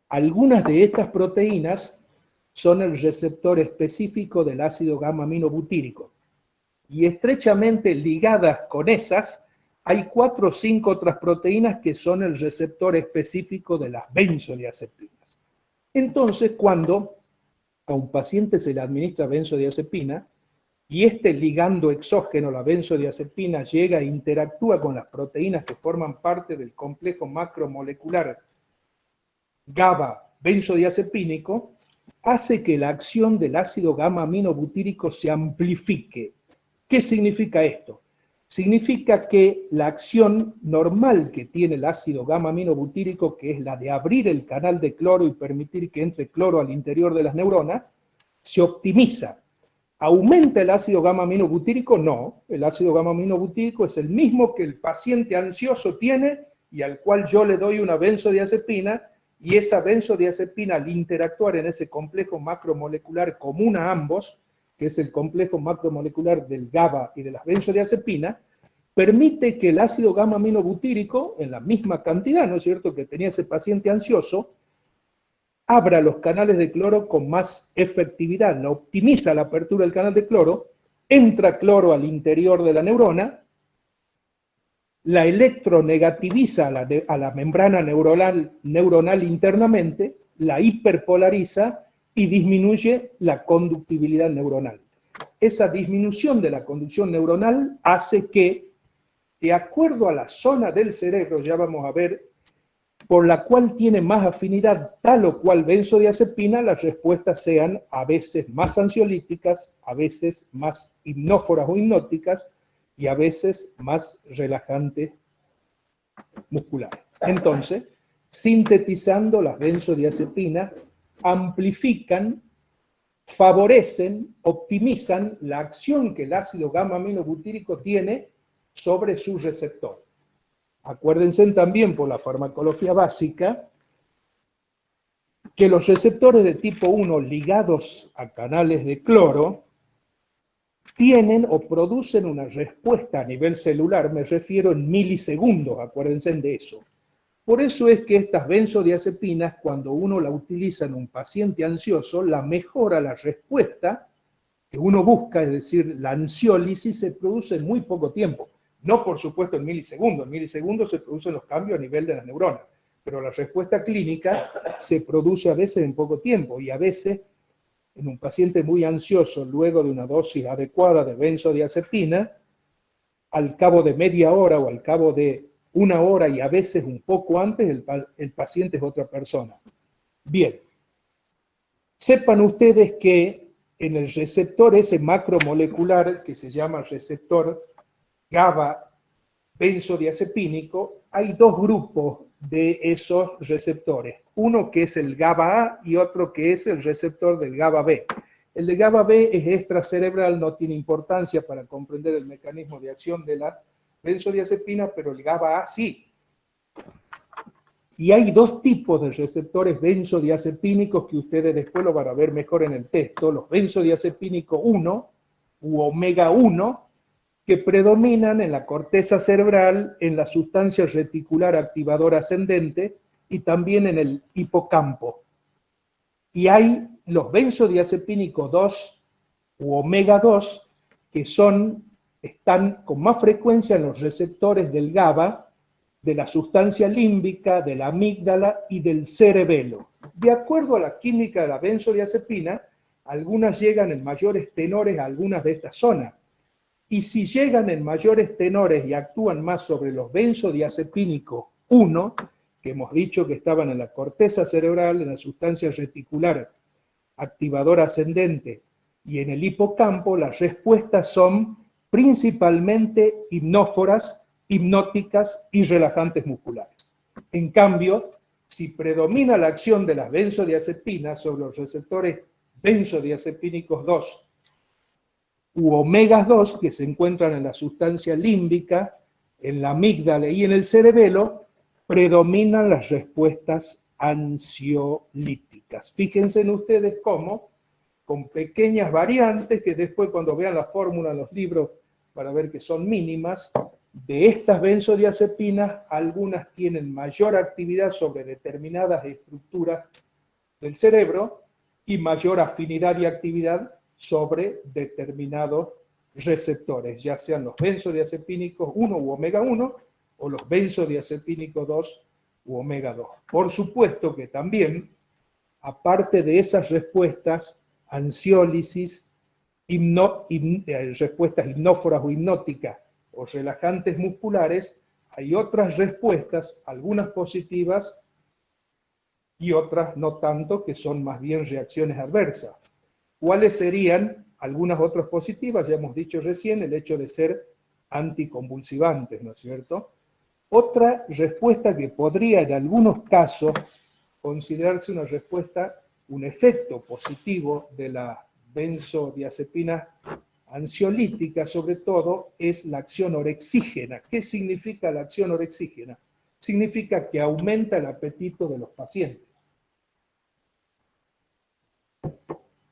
Algunas de estas proteínas son el receptor específico del ácido gamma-aminobutírico. Y estrechamente ligadas con esas, hay 4 o 5 otras proteínas que son el receptor específico de las benzodiazepinas. Entonces, cuando a un paciente se le administra benzodiazepina y este ligando exógeno, la benzodiazepina, llega e interactúa con las proteínas que forman parte del complejo macromolecular GABA benzodiazepínico, hace que la acción del ácido gamma-aminobutírico se amplifique. ¿Qué significa esto? Significa que la acción normal que tiene el ácido gamma-aminobutírico, que es la de abrir el canal de cloro y permitir que entre cloro al interior de las neuronas, se optimiza. ¿Aumenta el ácido gamma-aminobutírico? No. El ácido gamma-aminobutírico es el mismo que el paciente ansioso tiene y al cual yo le doy una benzodiazepina, y esa benzodiazepina, al interactuar en ese complejo macromolecular común a ambos, que es el complejo macromolecular del GABA y de las benzodiazepinas, permite que el ácido gamma-aminobutírico, en la misma cantidad, ¿no es cierto?, que tenía ese paciente ansioso, abra los canales de cloro con más efectividad, no optimiza la apertura del canal de cloro, entra cloro al interior de la neurona, la electronegativiza a la membrana neuronal internamente, la hiperpolariza y disminuye la conductibilidad neuronal. Esa disminución de la conducción neuronal hace que, de acuerdo a la zona del cerebro, ya vamos a ver, por la cual tiene más afinidad tal o cual benzodiazepina, las respuestas sean a veces más ansiolíticas, a veces más hipnóforas o hipnóticas y a veces más relajantes musculares. Entonces, sintetizando, las benzodiazepinas amplifican, favorecen, optimizan la acción que el ácido gamma-aminobutírico tiene sobre su receptor. Acuérdense también por la farmacología básica que los receptores de tipo 1 ligados a canales de cloro tienen o producen una respuesta a nivel celular, me refiero en milisegundos, acuérdense de eso. Por eso es que estas benzodiazepinas, cuando uno la utiliza en un paciente ansioso, la mejora la respuesta que uno busca, es decir, la ansiólisis se produce en muy poco tiempo. No, por supuesto, en milisegundos se producen los cambios a nivel de las neuronas, pero la respuesta clínica se produce a veces en poco tiempo y a veces en un paciente muy ansioso, luego de una dosis adecuada de benzodiazepina, al cabo de media hora o al cabo de una hora y a veces un poco antes, el paciente es otra persona. Bien, sepan ustedes que en el receptor ese macromolecular que se llama receptor GABA benzodiazepínico, hay 2 grupos de esos receptores. Uno que es el GABA A y otro que es el receptor del GABA B. El de GABA B es extracerebral, no tiene importancia para comprender el mecanismo de acción de la benzodiazepina, pero el GABA A sí. Y hay dos tipos de receptores benzodiazepínicos que ustedes después lo van a ver mejor en el texto, los benzodiazepínicos 1 u omega 1, que predominan en la corteza cerebral, en la sustancia reticular activadora ascendente y también en el hipocampo. Y hay los benzodiazepínicos 2 u omega 2 que están con más frecuencia en los receptores del GABA, de la sustancia límbica, de la amígdala y del cerebelo. De acuerdo a la química de la benzodiazepina, algunas llegan en mayores tenores a algunas de estas zonas. Y si llegan en mayores tenores y actúan más sobre los benzodiazepínicos 1, que hemos dicho que estaban en la corteza cerebral, en la sustancia reticular activadora ascendente y en el hipocampo, las respuestas son principalmente hipnóforas, hipnóticas y relajantes musculares. En cambio, si predomina la acción de las benzodiazepinas sobre los receptores benzodiazepínicos 2 u omega 2, que se encuentran en la sustancia límbica, en la amígdala y en el cerebelo, predominan las respuestas ansiolíticas. Fíjense en ustedes cómo, con pequeñas variantes, que después cuando vean la fórmula en los libros para ver que son mínimas, de estas benzodiazepinas, algunas tienen mayor actividad sobre determinadas estructuras del cerebro y mayor afinidad y actividad sobre determinados receptores, ya sean los benzodiazepínicos 1 u omega 1 o los benzodiazepínicos 2 u omega 2. Por supuesto que también, aparte de esas respuestas, ansiólisis, respuestas hipnóforas o hipnóticas o relajantes musculares, hay otras respuestas, algunas positivas y otras no tanto, que son más bien reacciones adversas. ¿Cuáles serían algunas otras positivas? Ya hemos dicho recién el hecho de ser anticonvulsivantes, ¿no es cierto? Otra respuesta que podría en algunos casos considerarse una respuesta, un efecto positivo de la benzodiazepina ansiolítica, sobre todo, es la acción orexígena. ¿Qué significa la acción orexígena? Significa que aumenta el apetito de los pacientes.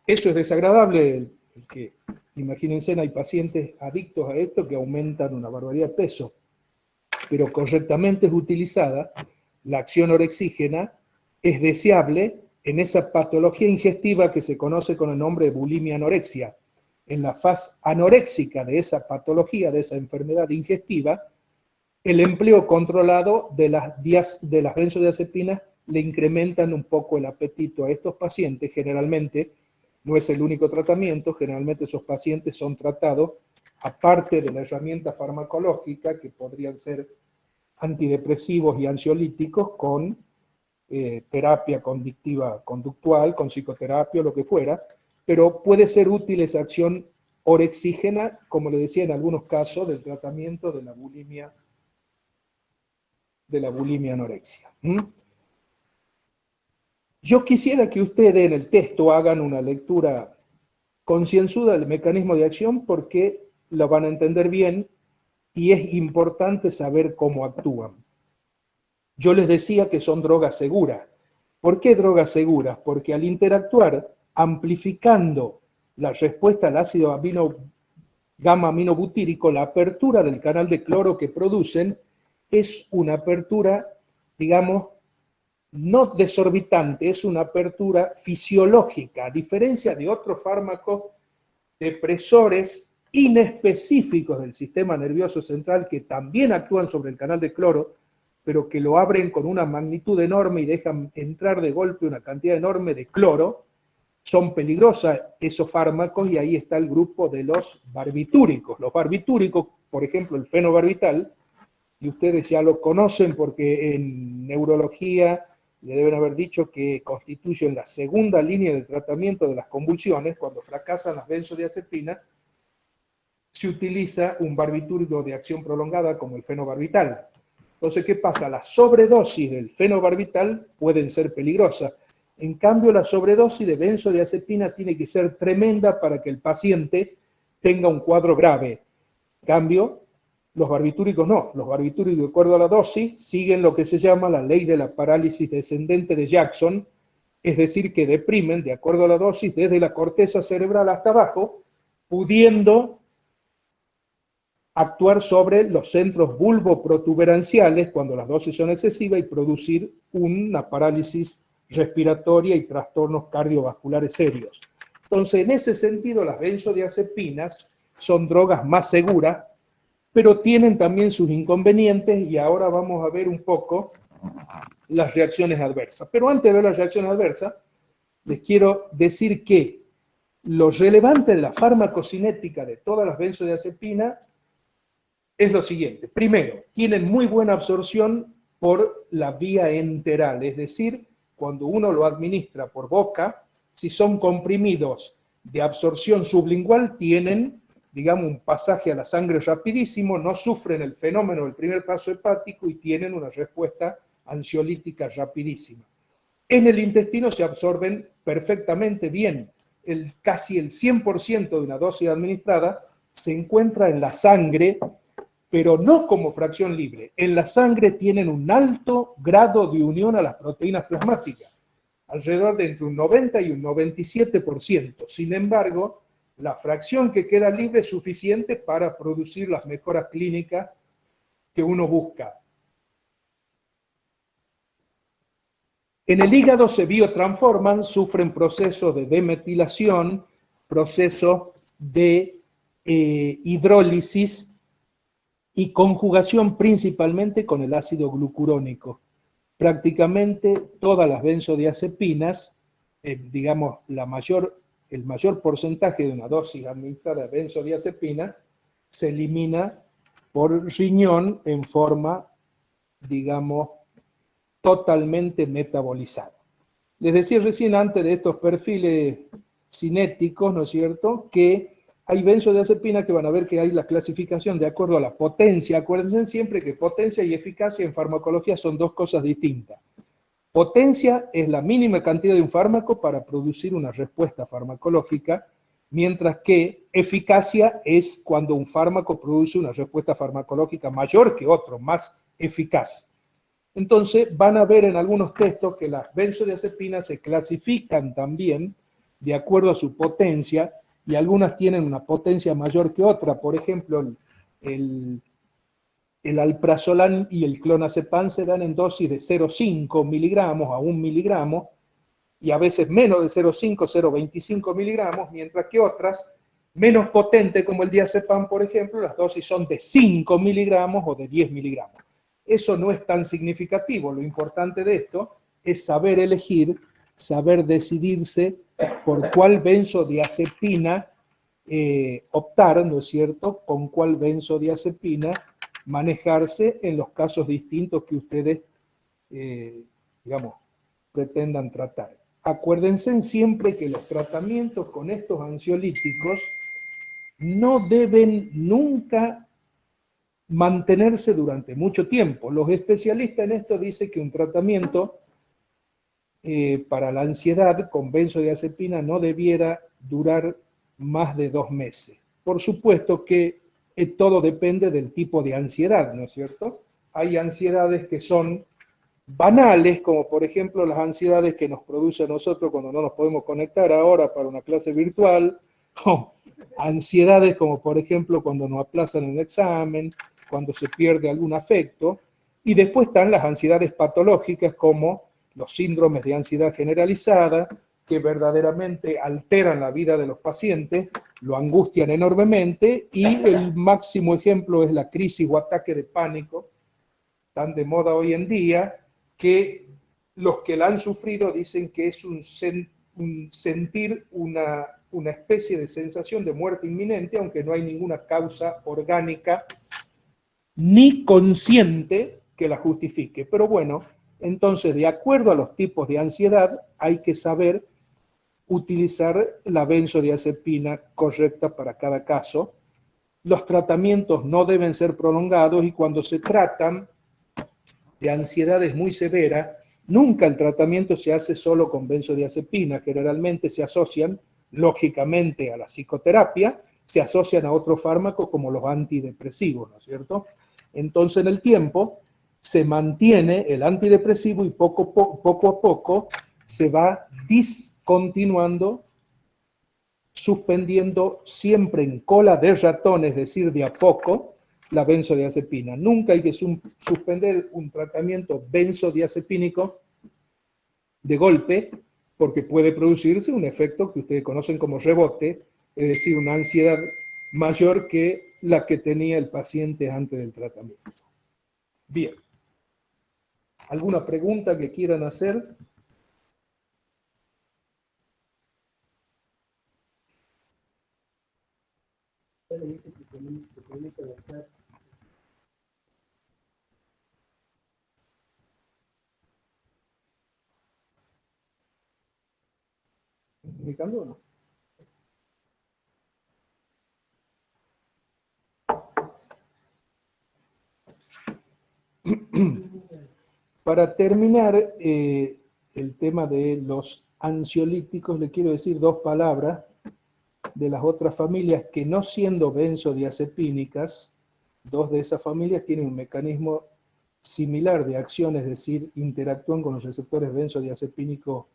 Eso es desagradable, que imagínense, hay pacientes adictos a esto que aumentan una barbaridad de peso, pero correctamente utilizada, la acción orexígena es deseable en esa patología ingestiva que se conoce con el nombre de bulimia anorexia. En la fase anoréxica de esa patología, de esa enfermedad ingestiva, el empleo controlado de las benzodiazepinas le incrementan un poco el apetito a estos pacientes. Generalmente no es el único tratamiento, generalmente esos pacientes son tratados, aparte de la herramienta farmacológica, que podrían ser antidepresivos y ansiolíticos, con terapia conductiva, conductual, con psicoterapia o lo que fuera, pero puede ser útil esa acción orexígena, como le decía, en algunos casos del tratamiento de la bulimia anorexia. Yo quisiera que ustedes en el texto hagan una lectura concienzuda del mecanismo de acción, porque lo van a entender bien y es importante saber cómo actúan. Yo les decía que son drogas seguras. ¿Por qué drogas seguras? Porque al interactuar, amplificando la respuesta al ácido gamma-aminobutírico, la apertura del canal de cloro que producen es una apertura, digamos, no desorbitante, es una apertura fisiológica, a diferencia de otros fármacos depresores inespecíficos del sistema nervioso central que también actúan sobre el canal de cloro, pero que lo abren con una magnitud enorme y dejan entrar de golpe una cantidad enorme de cloro. Son peligrosos esos fármacos, y ahí está el grupo de los barbitúricos. Los barbitúricos, por ejemplo, el fenobarbital, y ustedes ya lo conocen porque en neurología le deben haber dicho que constituyen la segunda línea de tratamiento de las convulsiones. Cuando fracasan las benzodiazepinas, se utiliza un barbitúrico de acción prolongada como el fenobarbital. Entonces, ¿qué pasa? Las sobredosis del fenobarbital pueden ser peligrosas. En cambio, la sobredosis de benzodiazepina tiene que ser tremenda para que el paciente tenga un cuadro grave. En cambio, los barbitúricos no. Los barbitúricos, de acuerdo a la dosis, siguen lo que se llama la ley de la parálisis descendente de Jackson, es decir, que deprimen, de acuerdo a la dosis, desde la corteza cerebral hasta abajo, pudiendo actuar sobre los centros bulboprotuberanciales cuando las dosis son excesivas y producir una parálisis respiratoria y trastornos cardiovasculares serios. Entonces, en ese sentido, las benzodiazepinas son drogas más seguras, pero tienen también sus inconvenientes y ahora vamos a ver un poco las reacciones adversas. Pero antes de ver las reacciones adversas, les quiero decir que lo relevante de la farmacocinética de todas las benzodiazepinas es lo siguiente. Primero, tienen muy buena absorción por la vía enteral, es decir, cuando uno lo administra por boca, si son comprimidos de absorción sublingual, tienen, digamos, un pasaje a la sangre rapidísimo, no sufren el fenómeno del primer paso hepático y tienen una respuesta ansiolítica rapidísima. En el intestino se absorben perfectamente bien. Casi el 100% de una dosis administrada se encuentra en la sangre, pero no como fracción libre. En la sangre tienen un alto grado de unión a las proteínas plasmáticas, alrededor de entre un 90 y un 97%. Sin embargo, la fracción que queda libre es suficiente para producir las mejoras clínicas que uno busca. En el hígado se biotransforman, sufren procesos de demetilación, procesos de hidrólisis y conjugación principalmente con el ácido glucurónico. Prácticamente todas las benzodiazepinas, digamos, el mayor porcentaje de una dosis administrada de benzodiazepina se elimina por riñón en forma, digamos, totalmente metabolizada. Les decía recién antes de estos perfiles cinéticos, ¿no es cierto?, que hay benzodiazepinas que van a ver que hay la clasificación de acuerdo a la potencia. Acuérdense siempre que potencia y eficacia en farmacología son dos cosas distintas. Potencia es la mínima cantidad de un fármaco para producir una respuesta farmacológica, mientras que eficacia es cuando un fármaco produce una respuesta farmacológica mayor que otro, más eficaz. Entonces van a ver en algunos textos que las benzodiazepinas se clasifican también de acuerdo a su potencia, y algunas tienen una potencia mayor que otra. Por ejemplo, el alprazolam y el clonazepam se dan en dosis de 0,5 miligramos a 1 miligramo, y a veces menos de 0,5, 0,25 miligramos, mientras que otras, menos potentes como el diazepam, por ejemplo, las dosis son de 5 miligramos o de 10 miligramos. Eso no es tan significativo. Lo importante de esto es saber elegir, saber decidirse por cuál benzodiazepina optar, ¿no es cierto?, con cuál benzodiazepina manejarse en los casos distintos que ustedes, digamos, pretendan tratar. Acuérdense siempre que los tratamientos con estos ansiolíticos no deben nunca mantenerse durante mucho tiempo. Los especialistas en esto dicen que un tratamiento para la ansiedad con benzodiazepina no debiera durar más de 2 meses. Por supuesto que todo depende del tipo de ansiedad, ¿no es cierto? Hay ansiedades que son banales, como por ejemplo las ansiedades que nos produce a nosotros cuando no nos podemos conectar ahora para una clase virtual, o ansiedades como por ejemplo cuando nos aplazan un examen, cuando se pierde algún afecto, y después están las ansiedades patológicas como los síndromes de ansiedad generalizada, que verdaderamente alteran la vida de los pacientes, lo angustian enormemente, y el máximo ejemplo es la crisis o ataque de pánico, tan de moda hoy en día, que los que la han sufrido dicen que es un sentir una especie de sensación de muerte inminente, aunque no hay ninguna causa orgánica ni consciente que la justifique. Pero bueno, entonces, de acuerdo a los tipos de ansiedad, hay que saber utilizar la benzodiazepina correcta para cada caso. Los tratamientos no deben ser prolongados, y cuando se tratan de ansiedades muy severas, Nunca el tratamiento se hace solo con benzodiazepina, generalmente se asocian, lógicamente, a la psicoterapia, se asocian a otros fármacos como los antidepresivos, ¿no es cierto? Entonces, en el tiempo, se mantiene el antidepresivo y poco a poco se va discontinuando, suspendiendo siempre en cola de ratón, es decir, de a poco, la benzodiazepina. Nunca hay que suspender un tratamiento benzodiazepínico de golpe, porque puede producirse un efecto que ustedes conocen como rebote, es decir, una ansiedad mayor que la que tenía el paciente antes del tratamiento. Bien. ¿Alguna pregunta que quieran hacer? ¿Comunicando o no? Para terminar el tema de los ansiolíticos, le quiero decir dos palabras de las otras familias que, no siendo benzodiazepínicas, dos de esas familias tienen un mecanismo similar de acción, es decir, interactúan con los receptores benzodiazepínicos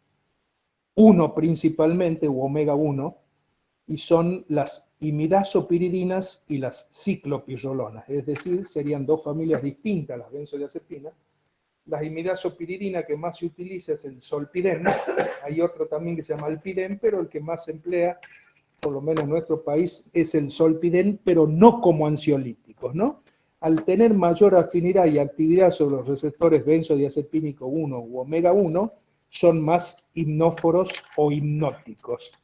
1 principalmente, u omega 1, y son las imidazopiridinas y las ciclopirrolonas, es decir, serían dos familias distintas las benzodiazepinas. La imidazopiridinas que más se utiliza es el Zolpidem, hay otro también que se llama Alpidem, pero el que más se emplea, por lo menos en nuestro país, es el Zolpidem, pero no como ansiolíticos, ¿no? Al tener mayor afinidad y actividad sobre los receptores benzodiazepínico 1 u omega 1, son más hipnóforos o hipnóticos.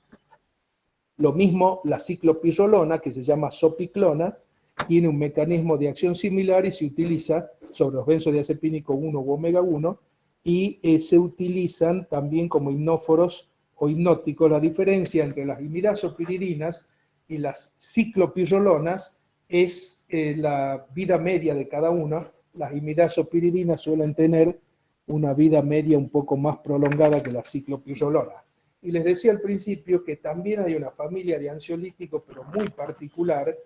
Lo mismo la ciclopirrolona, que se llama sopiclona, tiene un mecanismo de acción similar y se utiliza sobre los benzodiazepínicos 1 u omega 1 y se utilizan también como hipnóforos o hipnóticos. La diferencia entre las imidazopiridinas y las ciclopirrolonas es la vida media de cada una. Las imidazopiridinas suelen tener una vida media un poco más prolongada que la ciclopirrolona. Y les decía al principio que también hay una familia de ansiolíticos, pero muy particular,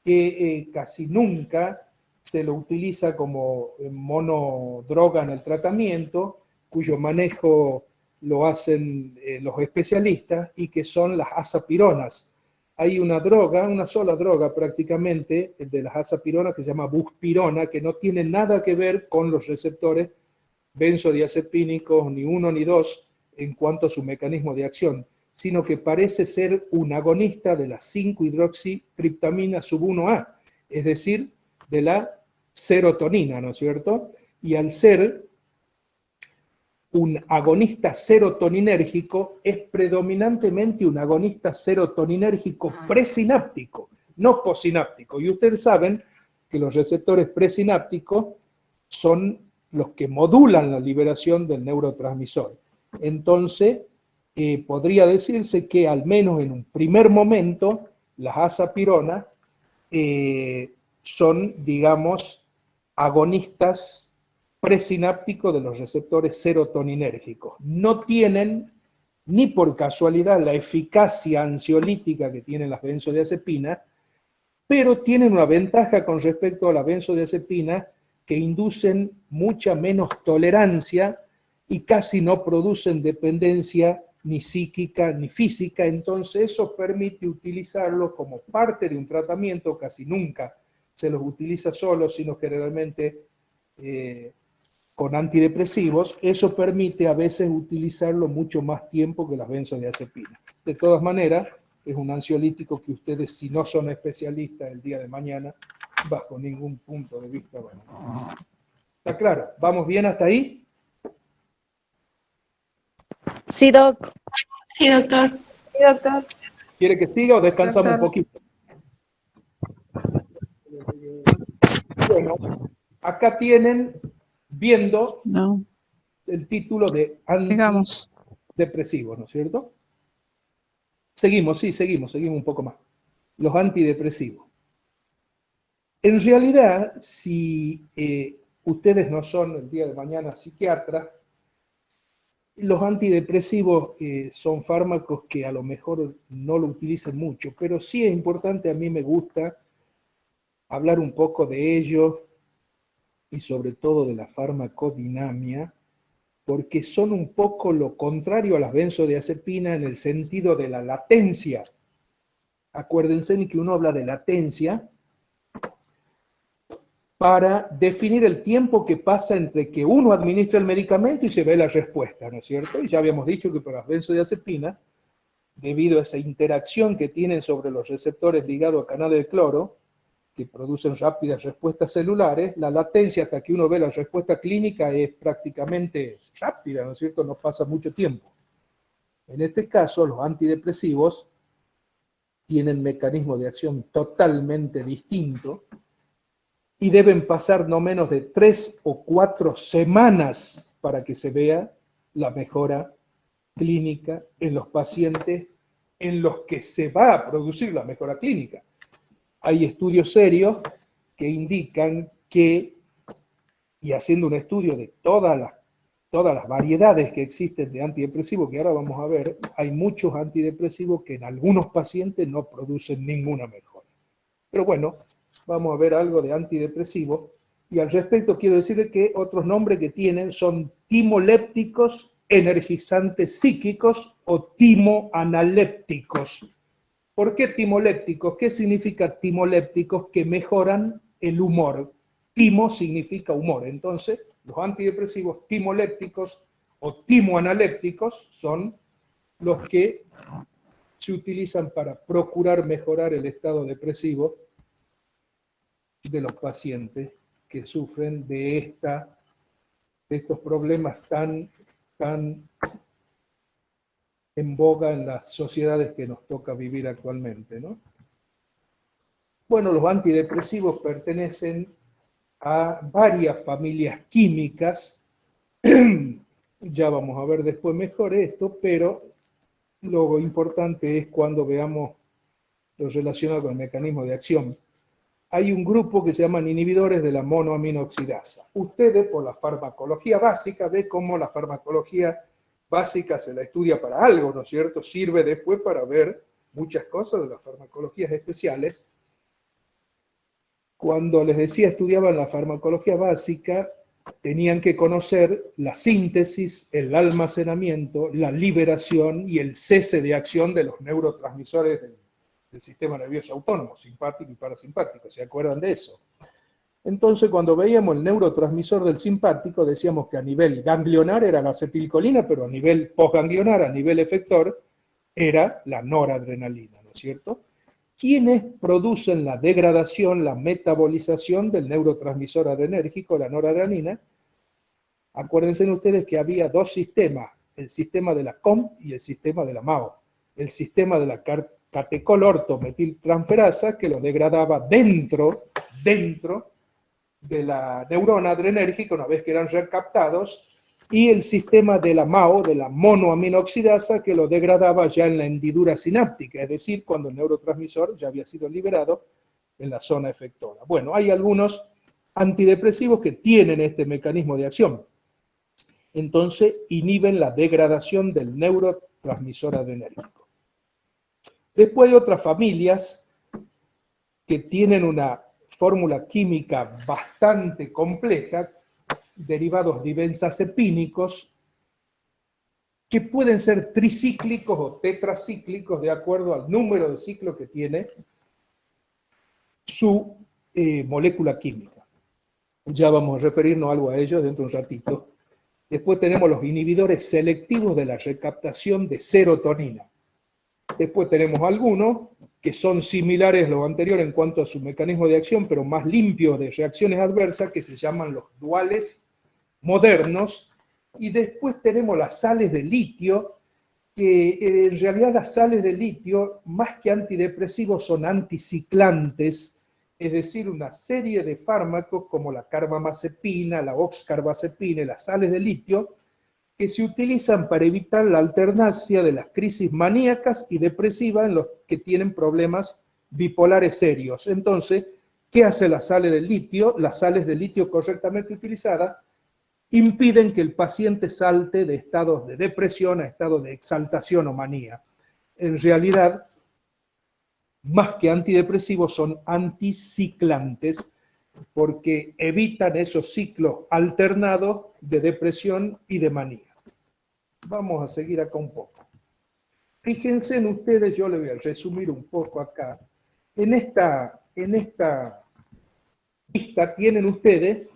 que casi nunca se lo utiliza como monodroga en el tratamiento, cuyo manejo lo hacen los especialistas, y que son las azapironas. Hay una droga, una sola droga prácticamente, de las azapironas, que se llama buspirona, que no tiene nada que ver con los receptores benzodiazepínicos, ni 1 ni 2, en cuanto a su mecanismo de acción, sino que parece ser un agonista de la 5-hidroxitriptamina sub 1A, es decir, de la serotonina, ¿no es cierto? Y al ser un agonista serotoninérgico, es predominantemente un agonista serotoninérgico presináptico, no posináptico. Y ustedes saben que los receptores presinápticos son los que modulan la liberación del neurotransmisor. Entonces, podría decirse que al menos en un primer momento, las azapironas son, digamos, agonistas presinápticos de los receptores serotoninérgicos. No tienen, ni por casualidad, la eficacia ansiolítica que tienen las benzodiazepinas, pero tienen una ventaja con respecto a las benzodiazepinas, que inducen mucha menos tolerancia y casi no producen dependencia ni psíquica ni física. Entonces eso permite utilizarlo como parte de un tratamiento. Casi nunca se los utiliza solo, sino generalmente con antidepresivos. Eso permite a veces utilizarlo mucho más tiempo que las benzodiazepinas. De todas maneras, es un ansiolítico que ustedes, si no son especialistas el día de mañana, bajo ningún punto de vista van a utilizar. ¿Está claro? ¿Vamos bien hasta ahí? Sí, doc. Sí, doctor. Sí, doctor. ¿Quiere que siga o descansamos Doctor. un poquito? Bueno, acá tienen, viendo No, el título de digamos. antidepresivos, ¿no es cierto? Seguimos, sí, seguimos un poco más. Los antidepresivos. En realidad, si ustedes no son el día de mañana psiquiatras, Los antidepresivos son fármacos que a lo mejor no lo utilicen mucho, pero sí es importante, a mí me gusta hablar un poco de ellos y sobre todo de la farmacodinamia, porque son un poco lo contrario a las benzodiazepinas en el sentido de la latencia. Acuérdense que uno habla de latencia para definir el tiempo que pasa entre que uno administra el medicamento y se ve la respuesta, ¿no es cierto? Y ya habíamos dicho que para las benzodiazepinas, debido a esa interacción que tienen sobre los receptores ligados a canales de cloro, que producen rápidas respuestas celulares, la latencia hasta que uno ve la respuesta clínica es prácticamente rápida, ¿no es cierto? No pasa mucho tiempo. En este caso, los antidepresivos tienen mecanismos de acción totalmente distintos y deben pasar no menos de 3 o 4 semanas para que se vea la mejora clínica en los pacientes en los que se va a producir la mejora clínica. Hay estudios serios que indican que, y haciendo un estudio de todas las variedades que existen de antidepresivos, que ahora vamos a ver, hay muchos antidepresivos que en algunos pacientes no producen ninguna mejora. Pero bueno, vamos a ver algo de antidepresivos, y al respecto quiero decirle que otros nombres que tienen son timolépticos, energizantes psíquicos o timoanalépticos. ¿Por qué timolépticos? ¿Qué significa timolépticos? Que mejoran el humor. Timo significa humor. Entonces, los antidepresivos timolépticos o timoanalépticos son los que se utilizan para procurar mejorar el estado depresivo de los pacientes que sufren de estos problemas tan en boga en las sociedades que nos toca vivir actualmente, ¿no? Bueno, los antidepresivos pertenecen a varias familias químicas. Ya vamos a ver después mejor esto, pero lo importante es cuando veamos lo relacionado con el mecanismo de acción. Hay un grupo que se llaman inhibidores de la monoaminoxidasa. Ustedes, por la farmacología básica, ven cómo la farmacología básica se la estudia para algo, ¿no es cierto? Sirve después para ver muchas cosas de las farmacologías especiales. Cuando les decía estudiaban la farmacología básica, tenían que conocer la síntesis, el almacenamiento, la liberación y el cese de acción de los neurotransmisores del sistema nervioso autónomo, simpático y parasimpático. ¿Se acuerdan de eso? Entonces, cuando veíamos el neurotransmisor del simpático, decíamos que a nivel ganglionar era la acetilcolina, pero a nivel postganglionar, a nivel efector, era la noradrenalina, ¿no es cierto? ¿Quiénes producen la degradación, la metabolización del neurotransmisor adrenérgico, la noradrenalina? Acuérdense ustedes que había dos sistemas, el sistema de la COM y el sistema de la MAO. El sistema de la catecol-ortometiltransferasa, que lo degradaba dentro de la neurona adrenérgica una vez que eran recaptados, y el sistema de la MAO, de la monoaminoxidasa, que lo degradaba ya en la hendidura sináptica, es decir, cuando el neurotransmisor ya había sido liberado en la zona efectora. Bueno, hay algunos antidepresivos que tienen este mecanismo de acción. Entonces, inhiben la degradación del neurotransmisor adrenérgico. Después hay otras familias que tienen una fórmula química bastante compleja, derivados dibenzazepínicos, que pueden ser tricíclicos o tetracíclicos de acuerdo al número de ciclos que tiene su molécula química. Ya vamos a referirnos algo a ello dentro de un ratito. Después tenemos los inhibidores selectivos de la recaptación de serotonina. Después tenemos algunos que son similares a los anteriores en cuanto a su mecanismo de acción, pero más limpios de reacciones adversas, que se llaman los duales modernos. Y después tenemos las sales de litio, que en realidad las sales de litio, más que antidepresivos, son anticiclantes, es decir, una serie de fármacos como la carbamazepina, la oxcarbazepina y las sales de litio, que se utilizan para evitar la alternancia de las crisis maníacas y depresivas en los que tienen problemas bipolares serios. Entonces, ¿qué hace las sales de litio? Las sales de litio correctamente utilizadas impiden que el paciente salte de estados de depresión a estados de exaltación o manía. En realidad, más que antidepresivos, son anticiclantes porque evitan esos ciclos alternados de depresión y de manía. Vamos a seguir acá un poco. Fíjense en ustedes, yo les voy a resumir un poco acá. En esta lista tienen ustedes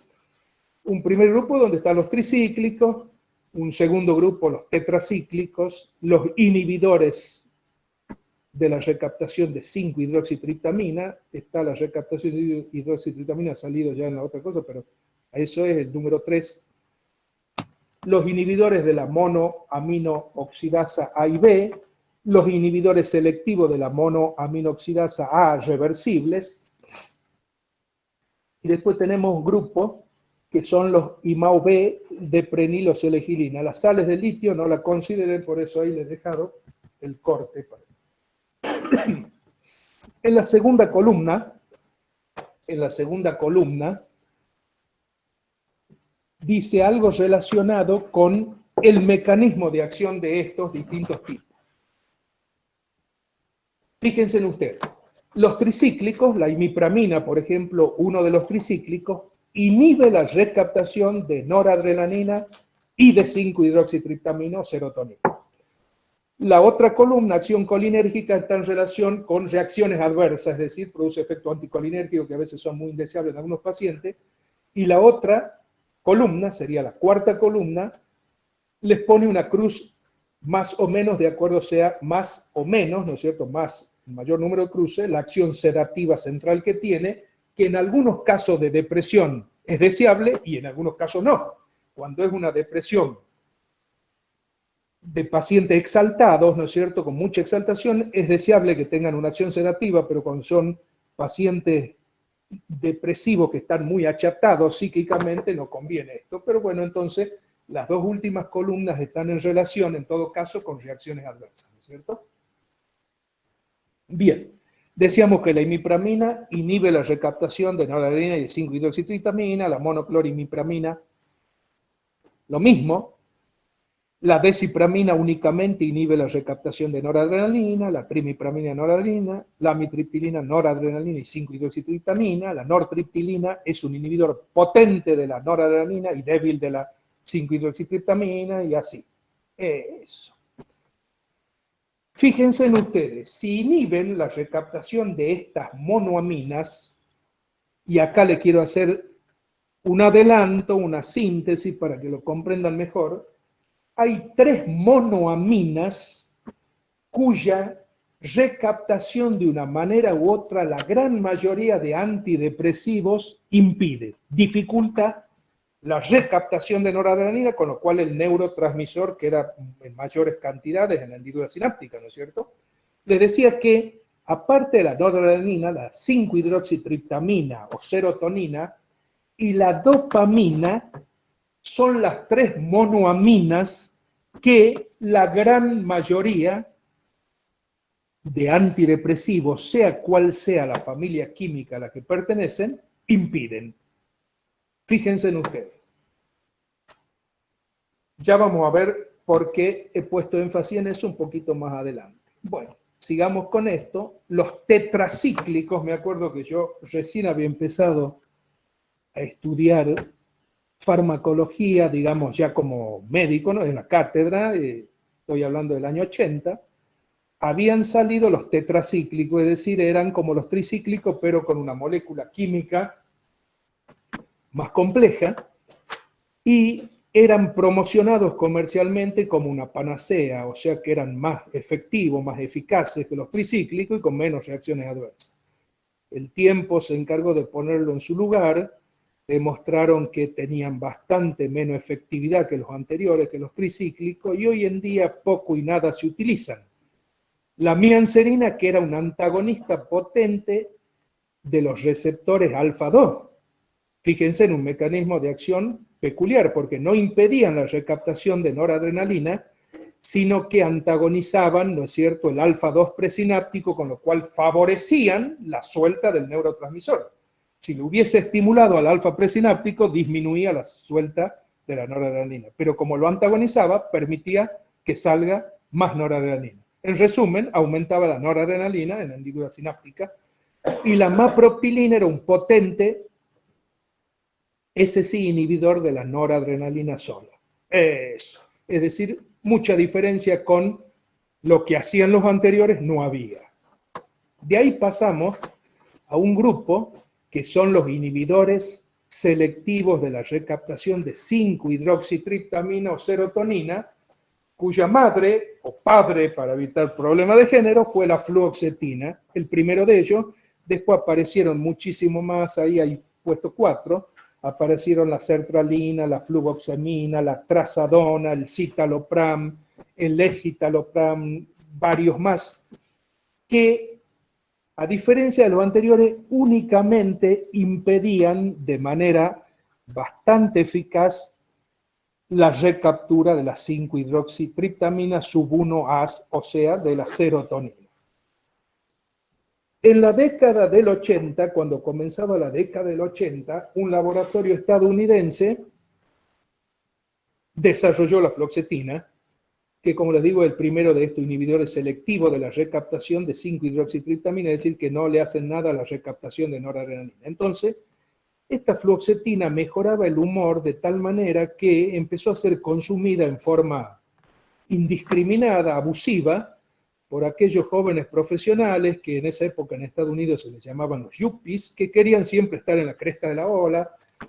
un primer grupo donde están los tricíclicos, un segundo grupo los tetracíclicos, los inhibidores de la recaptación de 5-hidroxitriptamina. Está la recaptación de hidroxitriptamina, ha salido ya en la otra cosa, pero eso es el número 3. Los inhibidores de la monoaminooxidasa A y B, los inhibidores selectivos de la monoaminooxidasa A reversibles, y después tenemos un grupo que son los IMAO-B de preniloselegilina. Las sales de litio no la consideren, por eso ahí les he dejado el corte. En la segunda columna, dice algo relacionado con el mecanismo de acción de estos distintos tipos. Fíjense en ustedes, los tricíclicos, la imipramina, por ejemplo, uno de los tricíclicos, inhibe la recaptación de noradrenalina y de 5-hidroxitriptamina o serotonina. La otra columna, acción colinérgica, está en relación con reacciones adversas, es decir, produce efecto anticolinérgico que a veces son muy indeseables en algunos pacientes. Y la otra columna, sería la cuarta columna, les pone una cruz más o menos, de acuerdo sea más o menos, ¿no es cierto?, más, mayor número de cruces, la acción sedativa central que tiene, que en algunos casos de depresión es deseable y en algunos casos no. Cuando es una depresión de pacientes exaltados, ¿no es cierto?, con mucha exaltación, es deseable que tengan una acción sedativa, pero cuando son pacientes depresivos que están muy achatados psíquicamente, no conviene esto. Pero bueno, entonces, las dos últimas columnas están en relación, en todo caso, con reacciones adversas, ¿no es cierto? Bien, decíamos que la imipramina inhibe la recaptación de noradrenalina y de 5-hidroxitriptamina, la monoclorimipramina, lo mismo. La desipramina únicamente inhibe la recaptación de noradrenalina, la trimipramina noradrenalina, la amitriptilina noradrenalina y 5-hidroxitriptamina, la nortriptilina es un inhibidor potente de la noradrenalina y débil de la 5-hidroxitriptamina y así. Eso. Fíjense en ustedes, si inhiben la recaptación de estas monoaminas, y acá le quiero hacer un adelanto, una síntesis para que lo comprendan mejor, hay 3 monoaminas cuya recaptación de una manera u otra la gran mayoría de antidepresivos impide, dificulta la recaptación de noradrenalina, con lo cual el neurotransmisor queda en mayores cantidades en la hendidura sináptica, ¿no es cierto? Les decía que, aparte de la noradrenalina, la 5-hidroxitriptamina o serotonina y la dopamina son las 3 monoaminas que la gran mayoría de antidepresivos, sea cual sea la familia química a la que pertenecen, impiden. Fíjense en ustedes. Ya vamos a ver por qué he puesto énfasis en eso un poquito más adelante. Bueno, sigamos con esto. Los tetracíclicos, me acuerdo que yo recién había empezado a estudiar farmacología, digamos, ya como médico, ¿no?, en la cátedra, estoy hablando del año 80, habían salido los tetracíclicos, es decir, eran como los tricíclicos, pero con una molécula química más compleja, y eran promocionados comercialmente como una panacea, o sea que eran más efectivos, más eficaces que los tricíclicos y con menos reacciones adversas. El tiempo se encargó de ponerlo en su lugar, demostraron que tenían bastante menos efectividad que los anteriores, que los tricíclicos, y hoy en día poco y nada se utilizan. La mianserina, que era un antagonista potente de los receptores alfa-2, fíjense en un mecanismo de acción peculiar, porque no impedían la recaptación de noradrenalina, sino que antagonizaban, ¿no es cierto?, el alfa-2 presináptico, con lo cual favorecían la suelta del neurotransmisor. Si lo hubiese estimulado al alfa presináptico, disminuía la suelta de la noradrenalina, pero como lo antagonizaba, permitía que salga más noradrenalina. En resumen, aumentaba la noradrenalina en la hendidura sináptica y la mapropilina era un potente, ese sí, inhibidor de la noradrenalina sola. Eso. Es decir, mucha diferencia con lo que hacían los anteriores, no había. De ahí pasamos a un grupo que son los inhibidores selectivos de la recaptación de 5-hidroxitriptamina o serotonina, cuya madre o padre, para evitar problemas de género, fue la fluoxetina, el primero de ellos. Después aparecieron muchísimo más, ahí hay puesto 4, aparecieron la sertralina, la fluvoxamina, la trazadona, el citalopram, el escitalopram, varios más, que a diferencia de los anteriores, únicamente impedían de manera bastante eficaz la recaptura de la 5-hidroxitriptamina sub 1-AS, o sea, de la serotonina. En la década del 80, cuando comenzaba la década del 80, un laboratorio estadounidense desarrolló la fluoxetina, que como les digo, es el primero de estos inhibidores selectivos de la recaptación de 5-hidroxitriptamina, es decir, que no le hacen nada a la recaptación de noradrenalina. Entonces, esta fluoxetina mejoraba el humor de tal manera que empezó a ser consumida en forma indiscriminada, abusiva, por aquellos jóvenes profesionales que en esa época en Estados Unidos se les llamaban los yuppies, que querían siempre estar en la cresta de la ola,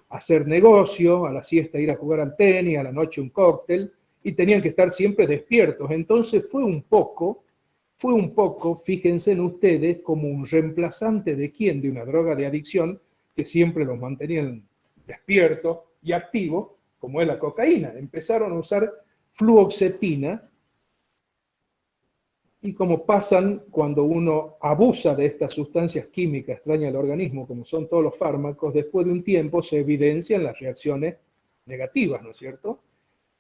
hacer negocio, a la siesta ir a jugar al tenis, a la noche un cóctel, y tenían que estar siempre despiertos. Entonces fue un poco, fíjense en ustedes, como un reemplazante de quién, de una droga de adicción que siempre los mantenían despiertos y activos, como es la cocaína. Empezaron a usar fluoxetina, y como pasan cuando uno abusa de estas sustancias químicas extrañas al organismo, como son todos los fármacos, después de un tiempo se evidencian las reacciones negativas, ¿no es cierto?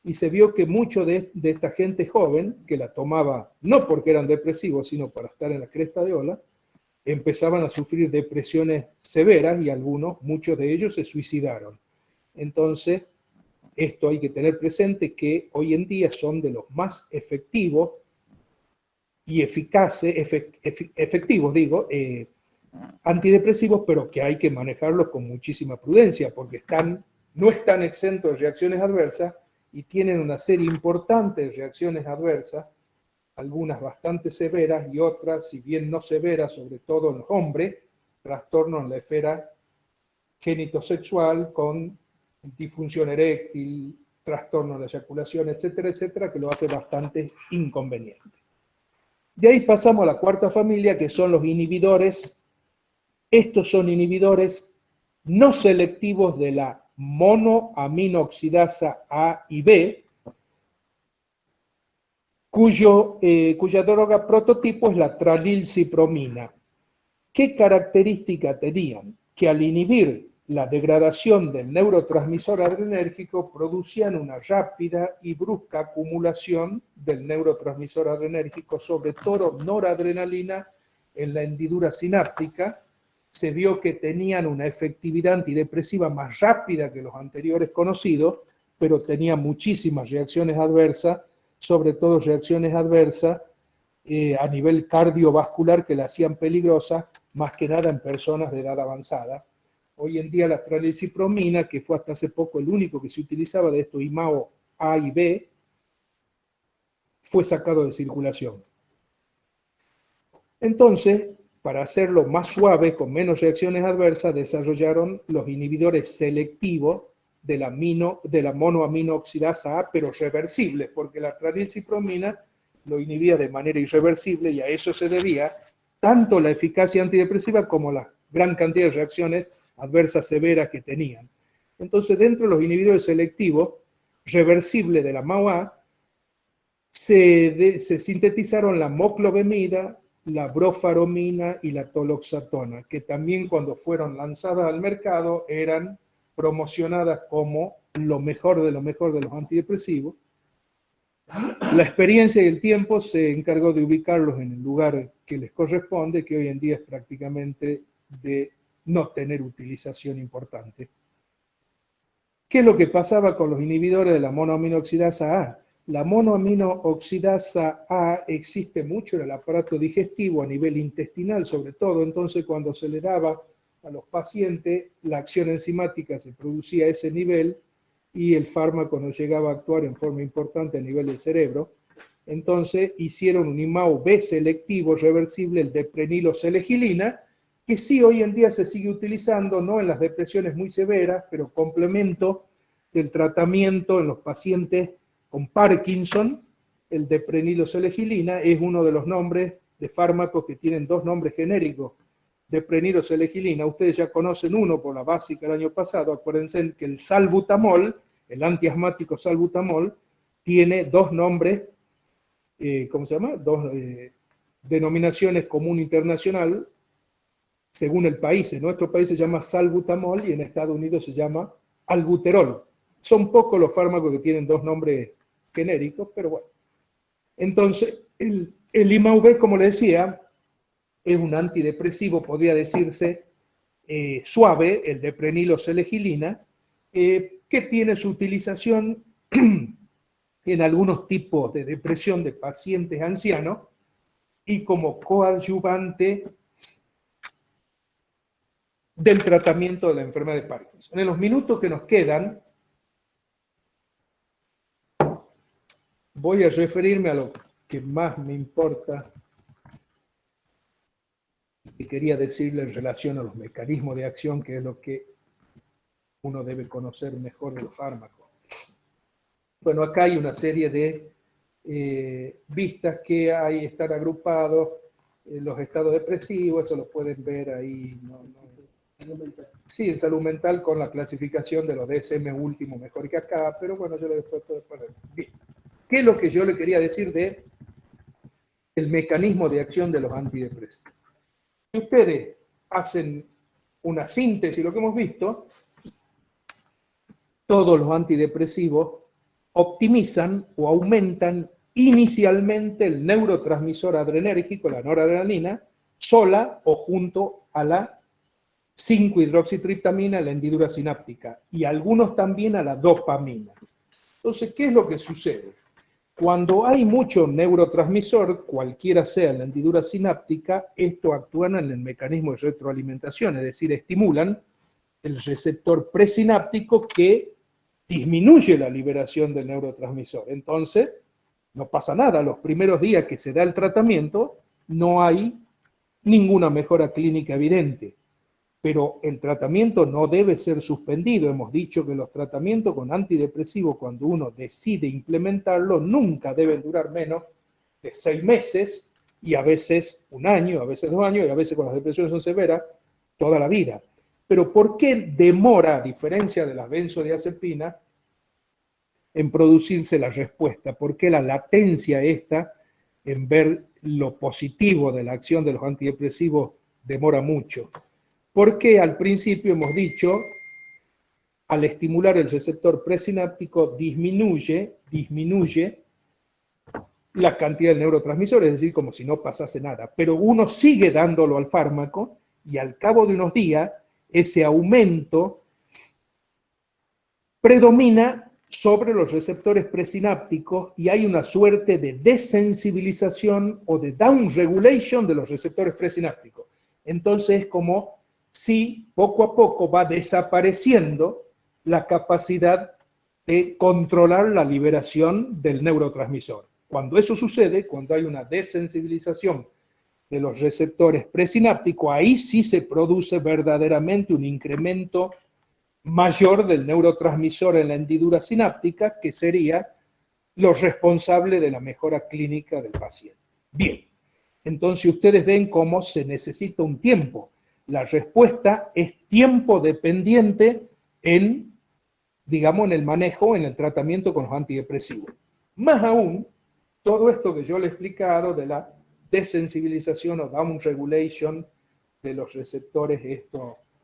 Y se vio que mucho de esta gente joven, que la tomaba no porque eran depresivos, sino para estar en la cresta de ola, empezaban a sufrir depresiones severas y muchos de ellos se suicidaron. Entonces, esto hay que tener presente, que hoy en día son de los más efectivos y eficaces, efectivos digo, antidepresivos, pero que hay que manejarlos con muchísima prudencia, porque no están exentos de reacciones adversas y tienen una serie importante de reacciones adversas, algunas bastante severas y otras, si bien no severas, sobre todo en los hombres, trastornos en la esfera genitosexual con disfunción eréctil, trastorno de la eyaculación, etcétera, etcétera, que lo hace bastante inconveniente. De ahí pasamos a la cuarta familia, que son los inhibidores. Estos son inhibidores no selectivos de la monoaminooxidasa A y B, cuya droga prototipo es la tranilcipromina. ¿Qué característica tenían? Que al inhibir la degradación del neurotransmisor adrenérgico producían una rápida y brusca acumulación del neurotransmisor adrenérgico, sobre todo noradrenalina, en la hendidura sináptica. Se vio que tenían una efectividad antidepresiva más rápida que los anteriores conocidos, pero tenían muchísimas reacciones adversas, sobre todo reacciones adversas a nivel cardiovascular que la hacían peligrosa, más que nada en personas de edad avanzada. Hoy en día la tranilcipromina, que fue hasta hace poco el único que se utilizaba de estos IMAO A y B, fue sacado de circulación. Entonces, para hacerlo más suave, con menos reacciones adversas, desarrollaron los inhibidores selectivos de la monoaminooxidasa A, pero reversibles, porque la tranilcipromina lo inhibía de manera irreversible y a eso se debía tanto la eficacia antidepresiva como la gran cantidad de reacciones adversas severas que tenían. Entonces, dentro de los inhibidores selectivos reversibles de la MAO-A, se sintetizaron la moclobemida, la brofaromina y la toloxatona, que también cuando fueron lanzadas al mercado eran promocionadas como lo mejor de los antidepresivos. La experiencia y el tiempo se encargó de ubicarlos en el lugar que les corresponde, que hoy en día es prácticamente de no tener utilización importante. ¿Qué es lo que pasaba con los inhibidores de la monoaminooxidasa A? La monoaminooxidasa A existe mucho en el aparato digestivo a nivel intestinal, sobre todo. Entonces, cuando se le daba a los pacientes, la acción enzimática se producía a ese nivel y el fármaco no llegaba a actuar en forma importante a nivel del cerebro. Entonces, hicieron un IMAO B selectivo reversible, el depreniloselegilina, que sí hoy en día se sigue utilizando, no en las depresiones muy severas, pero complemento del tratamiento en los pacientes con Parkinson. El depreniloselegilina es uno de los nombres de fármacos que tienen dos nombres genéricos. Depreniloselegilina, ustedes ya conocen uno por la básica del año pasado, acuérdense que el salbutamol, el antiasmático salbutamol, tiene dos nombres, ¿cómo se llama? Dos denominaciones común internacional, según el país. En nuestro país se llama salbutamol y en Estados Unidos se llama albuterol. Son pocos los fármacos que tienen dos nombres genéricos, pero bueno. Entonces, el IMAUB, como le decía, es un antidepresivo, podría decirse, suave, el depreniloselegilina, que tiene su utilización en algunos tipos de depresión de pacientes ancianos y como coadyuvante del tratamiento de la enfermedad de Parkinson. En los minutos que nos quedan, voy a referirme a lo que más me importa y quería decirle en relación a los mecanismos de acción, que es lo que uno debe conocer mejor de los fármacos. Bueno, acá hay una serie de vistas que ahí están agrupados los estados depresivos, eso lo pueden ver ahí. Sí, en salud mental con la clasificación de los DSM último mejor que acá, pero bueno, yo lo después puedo poner. Bien. ¿Qué es lo que yo le quería decir de el mecanismo de acción de los antidepresivos? Si ustedes hacen una síntesis de lo que hemos visto, todos los antidepresivos optimizan o aumentan inicialmente el neurotransmisor adrenérgico, la noradrenalina, sola o junto a la 5-hidroxitriptamina, la hendidura sináptica, y algunos también a la dopamina. Entonces, ¿qué es lo que sucede? Cuando hay mucho neurotransmisor, cualquiera sea la hendidura sináptica, esto actúa en el mecanismo de retroalimentación, es decir, estimulan el receptor presináptico que disminuye la liberación del neurotransmisor. Entonces, no pasa nada. Los primeros días que se da el tratamiento, no hay ninguna mejora clínica evidente. Pero el tratamiento no debe ser suspendido. Hemos dicho que los tratamientos con antidepresivos, cuando uno decide implementarlo, nunca deben durar menos de 6 meses, y a veces 1 año, a veces 2 años, y a veces cuando las depresiones son severas, toda la vida. Pero ¿por qué demora, a diferencia de las benzodiazepinas, en producirse la respuesta? ¿Por qué la latencia esta en ver lo positivo de la acción de los antidepresivos demora mucho? Porque al principio hemos dicho, al estimular el receptor presináptico disminuye la cantidad de neurotransmisores, es decir, como si no pasase nada. Pero uno sigue dándolo al fármaco y al cabo de unos días ese aumento predomina sobre los receptores presinápticos y hay una suerte de desensibilización o de downregulation de los receptores presinápticos. Entonces es como si poco a poco va desapareciendo la capacidad de controlar la liberación del neurotransmisor. Cuando eso sucede, cuando hay una desensibilización de los receptores presinápticos, ahí sí se produce verdaderamente un incremento mayor del neurotransmisor en la hendidura sináptica, que sería lo responsable de la mejora clínica del paciente. Bien, entonces ustedes ven cómo se necesita un tiempo. La respuesta es tiempo dependiente en, digamos, en el manejo, en el tratamiento con los antidepresivos. Más aún, todo esto que yo le he explicado de la desensibilización o downregulation de los receptores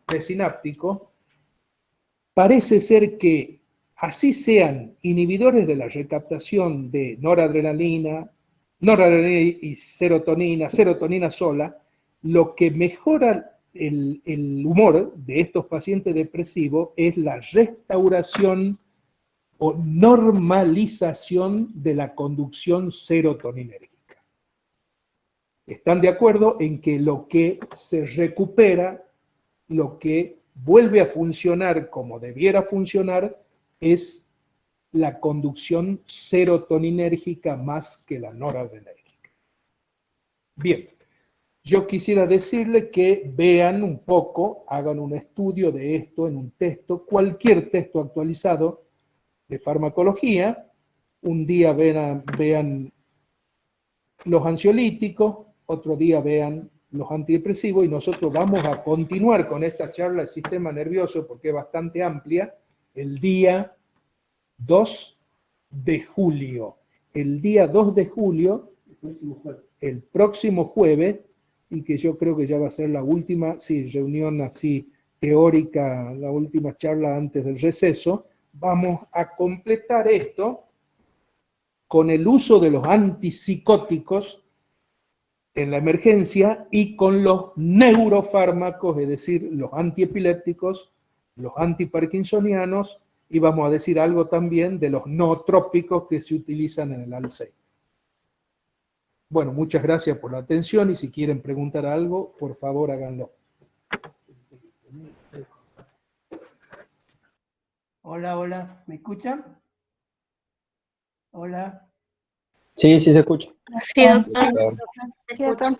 presinápticos, parece ser que así sean inhibidores de la recaptación de noradrenalina y serotonina sola, lo que mejora el humor de estos pacientes depresivos es la restauración o normalización de la conducción serotoninérgica. Están de acuerdo en que lo que se recupera, lo que vuelve a funcionar como debiera funcionar, es la conducción serotoninérgica más que la noradrenérgica. Bien, yo quisiera decirle que vean un poco, hagan un estudio de esto en un texto, cualquier texto actualizado de farmacología. Un día vean los ansiolíticos, otro día vean los antidepresivos, y nosotros vamos a continuar con esta charla del sistema nervioso porque es bastante amplia el día 2 de julio. El día 2 de julio, el próximo jueves, y que yo creo que ya va a ser la última, sí, reunión así teórica, la última charla antes del receso, vamos a completar esto con el uso de los antipsicóticos en la emergencia y con los neurofármacos, es decir, los antiepilépticos, los antiparkinsonianos, y vamos a decir algo también de los nootrópicos que se utilizan en el Alzheimer. Bueno, muchas gracias por la atención, y si quieren preguntar algo, por favor háganlo. Hola, hola, ¿me escuchan? Hola, Sí, sí se escucha. Sí, doctor.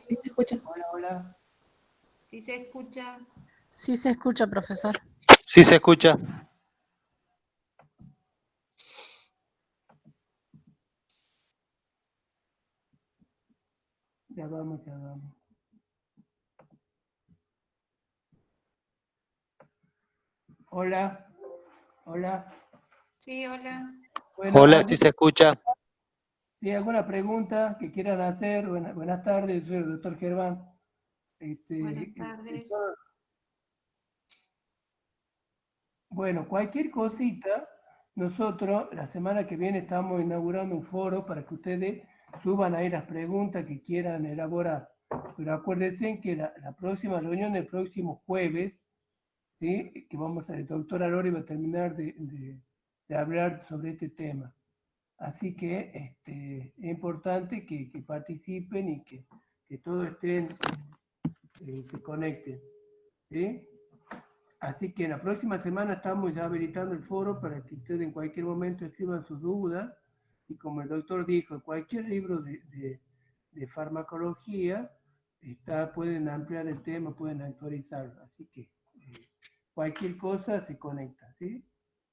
¿me escuchan? Hola, hola. Sí se escucha. Sí se escucha, profesor. Sí se escucha. Ya vamos, ya vamos. Hola, hola. Sí, hola. Bueno, Hola, sí se escucha. ¿hay alguna pregunta que quieran hacer? Buenas tardes, yo soy el doctor Germán. Buenas tardes. Bueno, cualquier cosita, nosotros la semana que viene estamos inaugurando un foro para que ustedes suban ahí las preguntas que quieran elaborar. Pero acuérdense que la próxima reunión, el próximo jueves, ¿sí? Que el doctor Alori va a terminar de hablar sobre este tema. Así que es importante que participen y que todos se conecten. ¿Sí? Así que la próxima semana estamos ya habilitando el foro para que ustedes en cualquier momento escriban sus dudas, y como el doctor dijo, cualquier libro de farmacología pueden ampliar el tema, pueden actualizarlo. Así que cualquier cosa se conecta, ¿sí?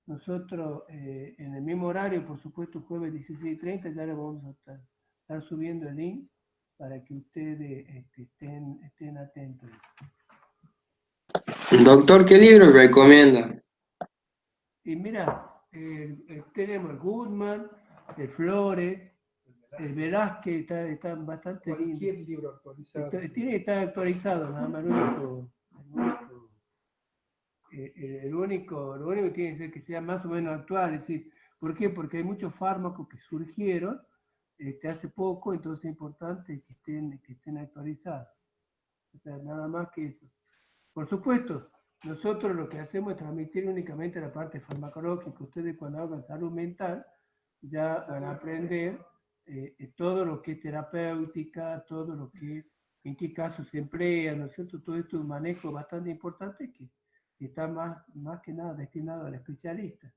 Nosotros en el mismo horario, por supuesto, jueves 16:30, ya le vamos a estar subiendo el link para que ustedes estén atentos. Doctor, ¿qué libro recomienda? Y mira, tenemos el Goodman, el Flores, el Velázquez, está bastante lindo. Cualquier libro actualizado. Tiene que estar actualizado, nada más. Lo único que tiene que ser que sea más o menos actual. Es decir, ¿por qué? Porque hay muchos fármacos que surgieron hace poco, entonces es importante que estén actualizados. O sea, nada más que eso. Por supuesto, nosotros lo que hacemos es transmitir únicamente la parte farmacológica. Ustedes cuando hagan salud mental ya van a aprender todo lo que es terapéutica, todo lo que, en qué casos se emplea, ¿no es cierto? Todo esto es un manejo bastante importante que está más que nada destinado al especialista.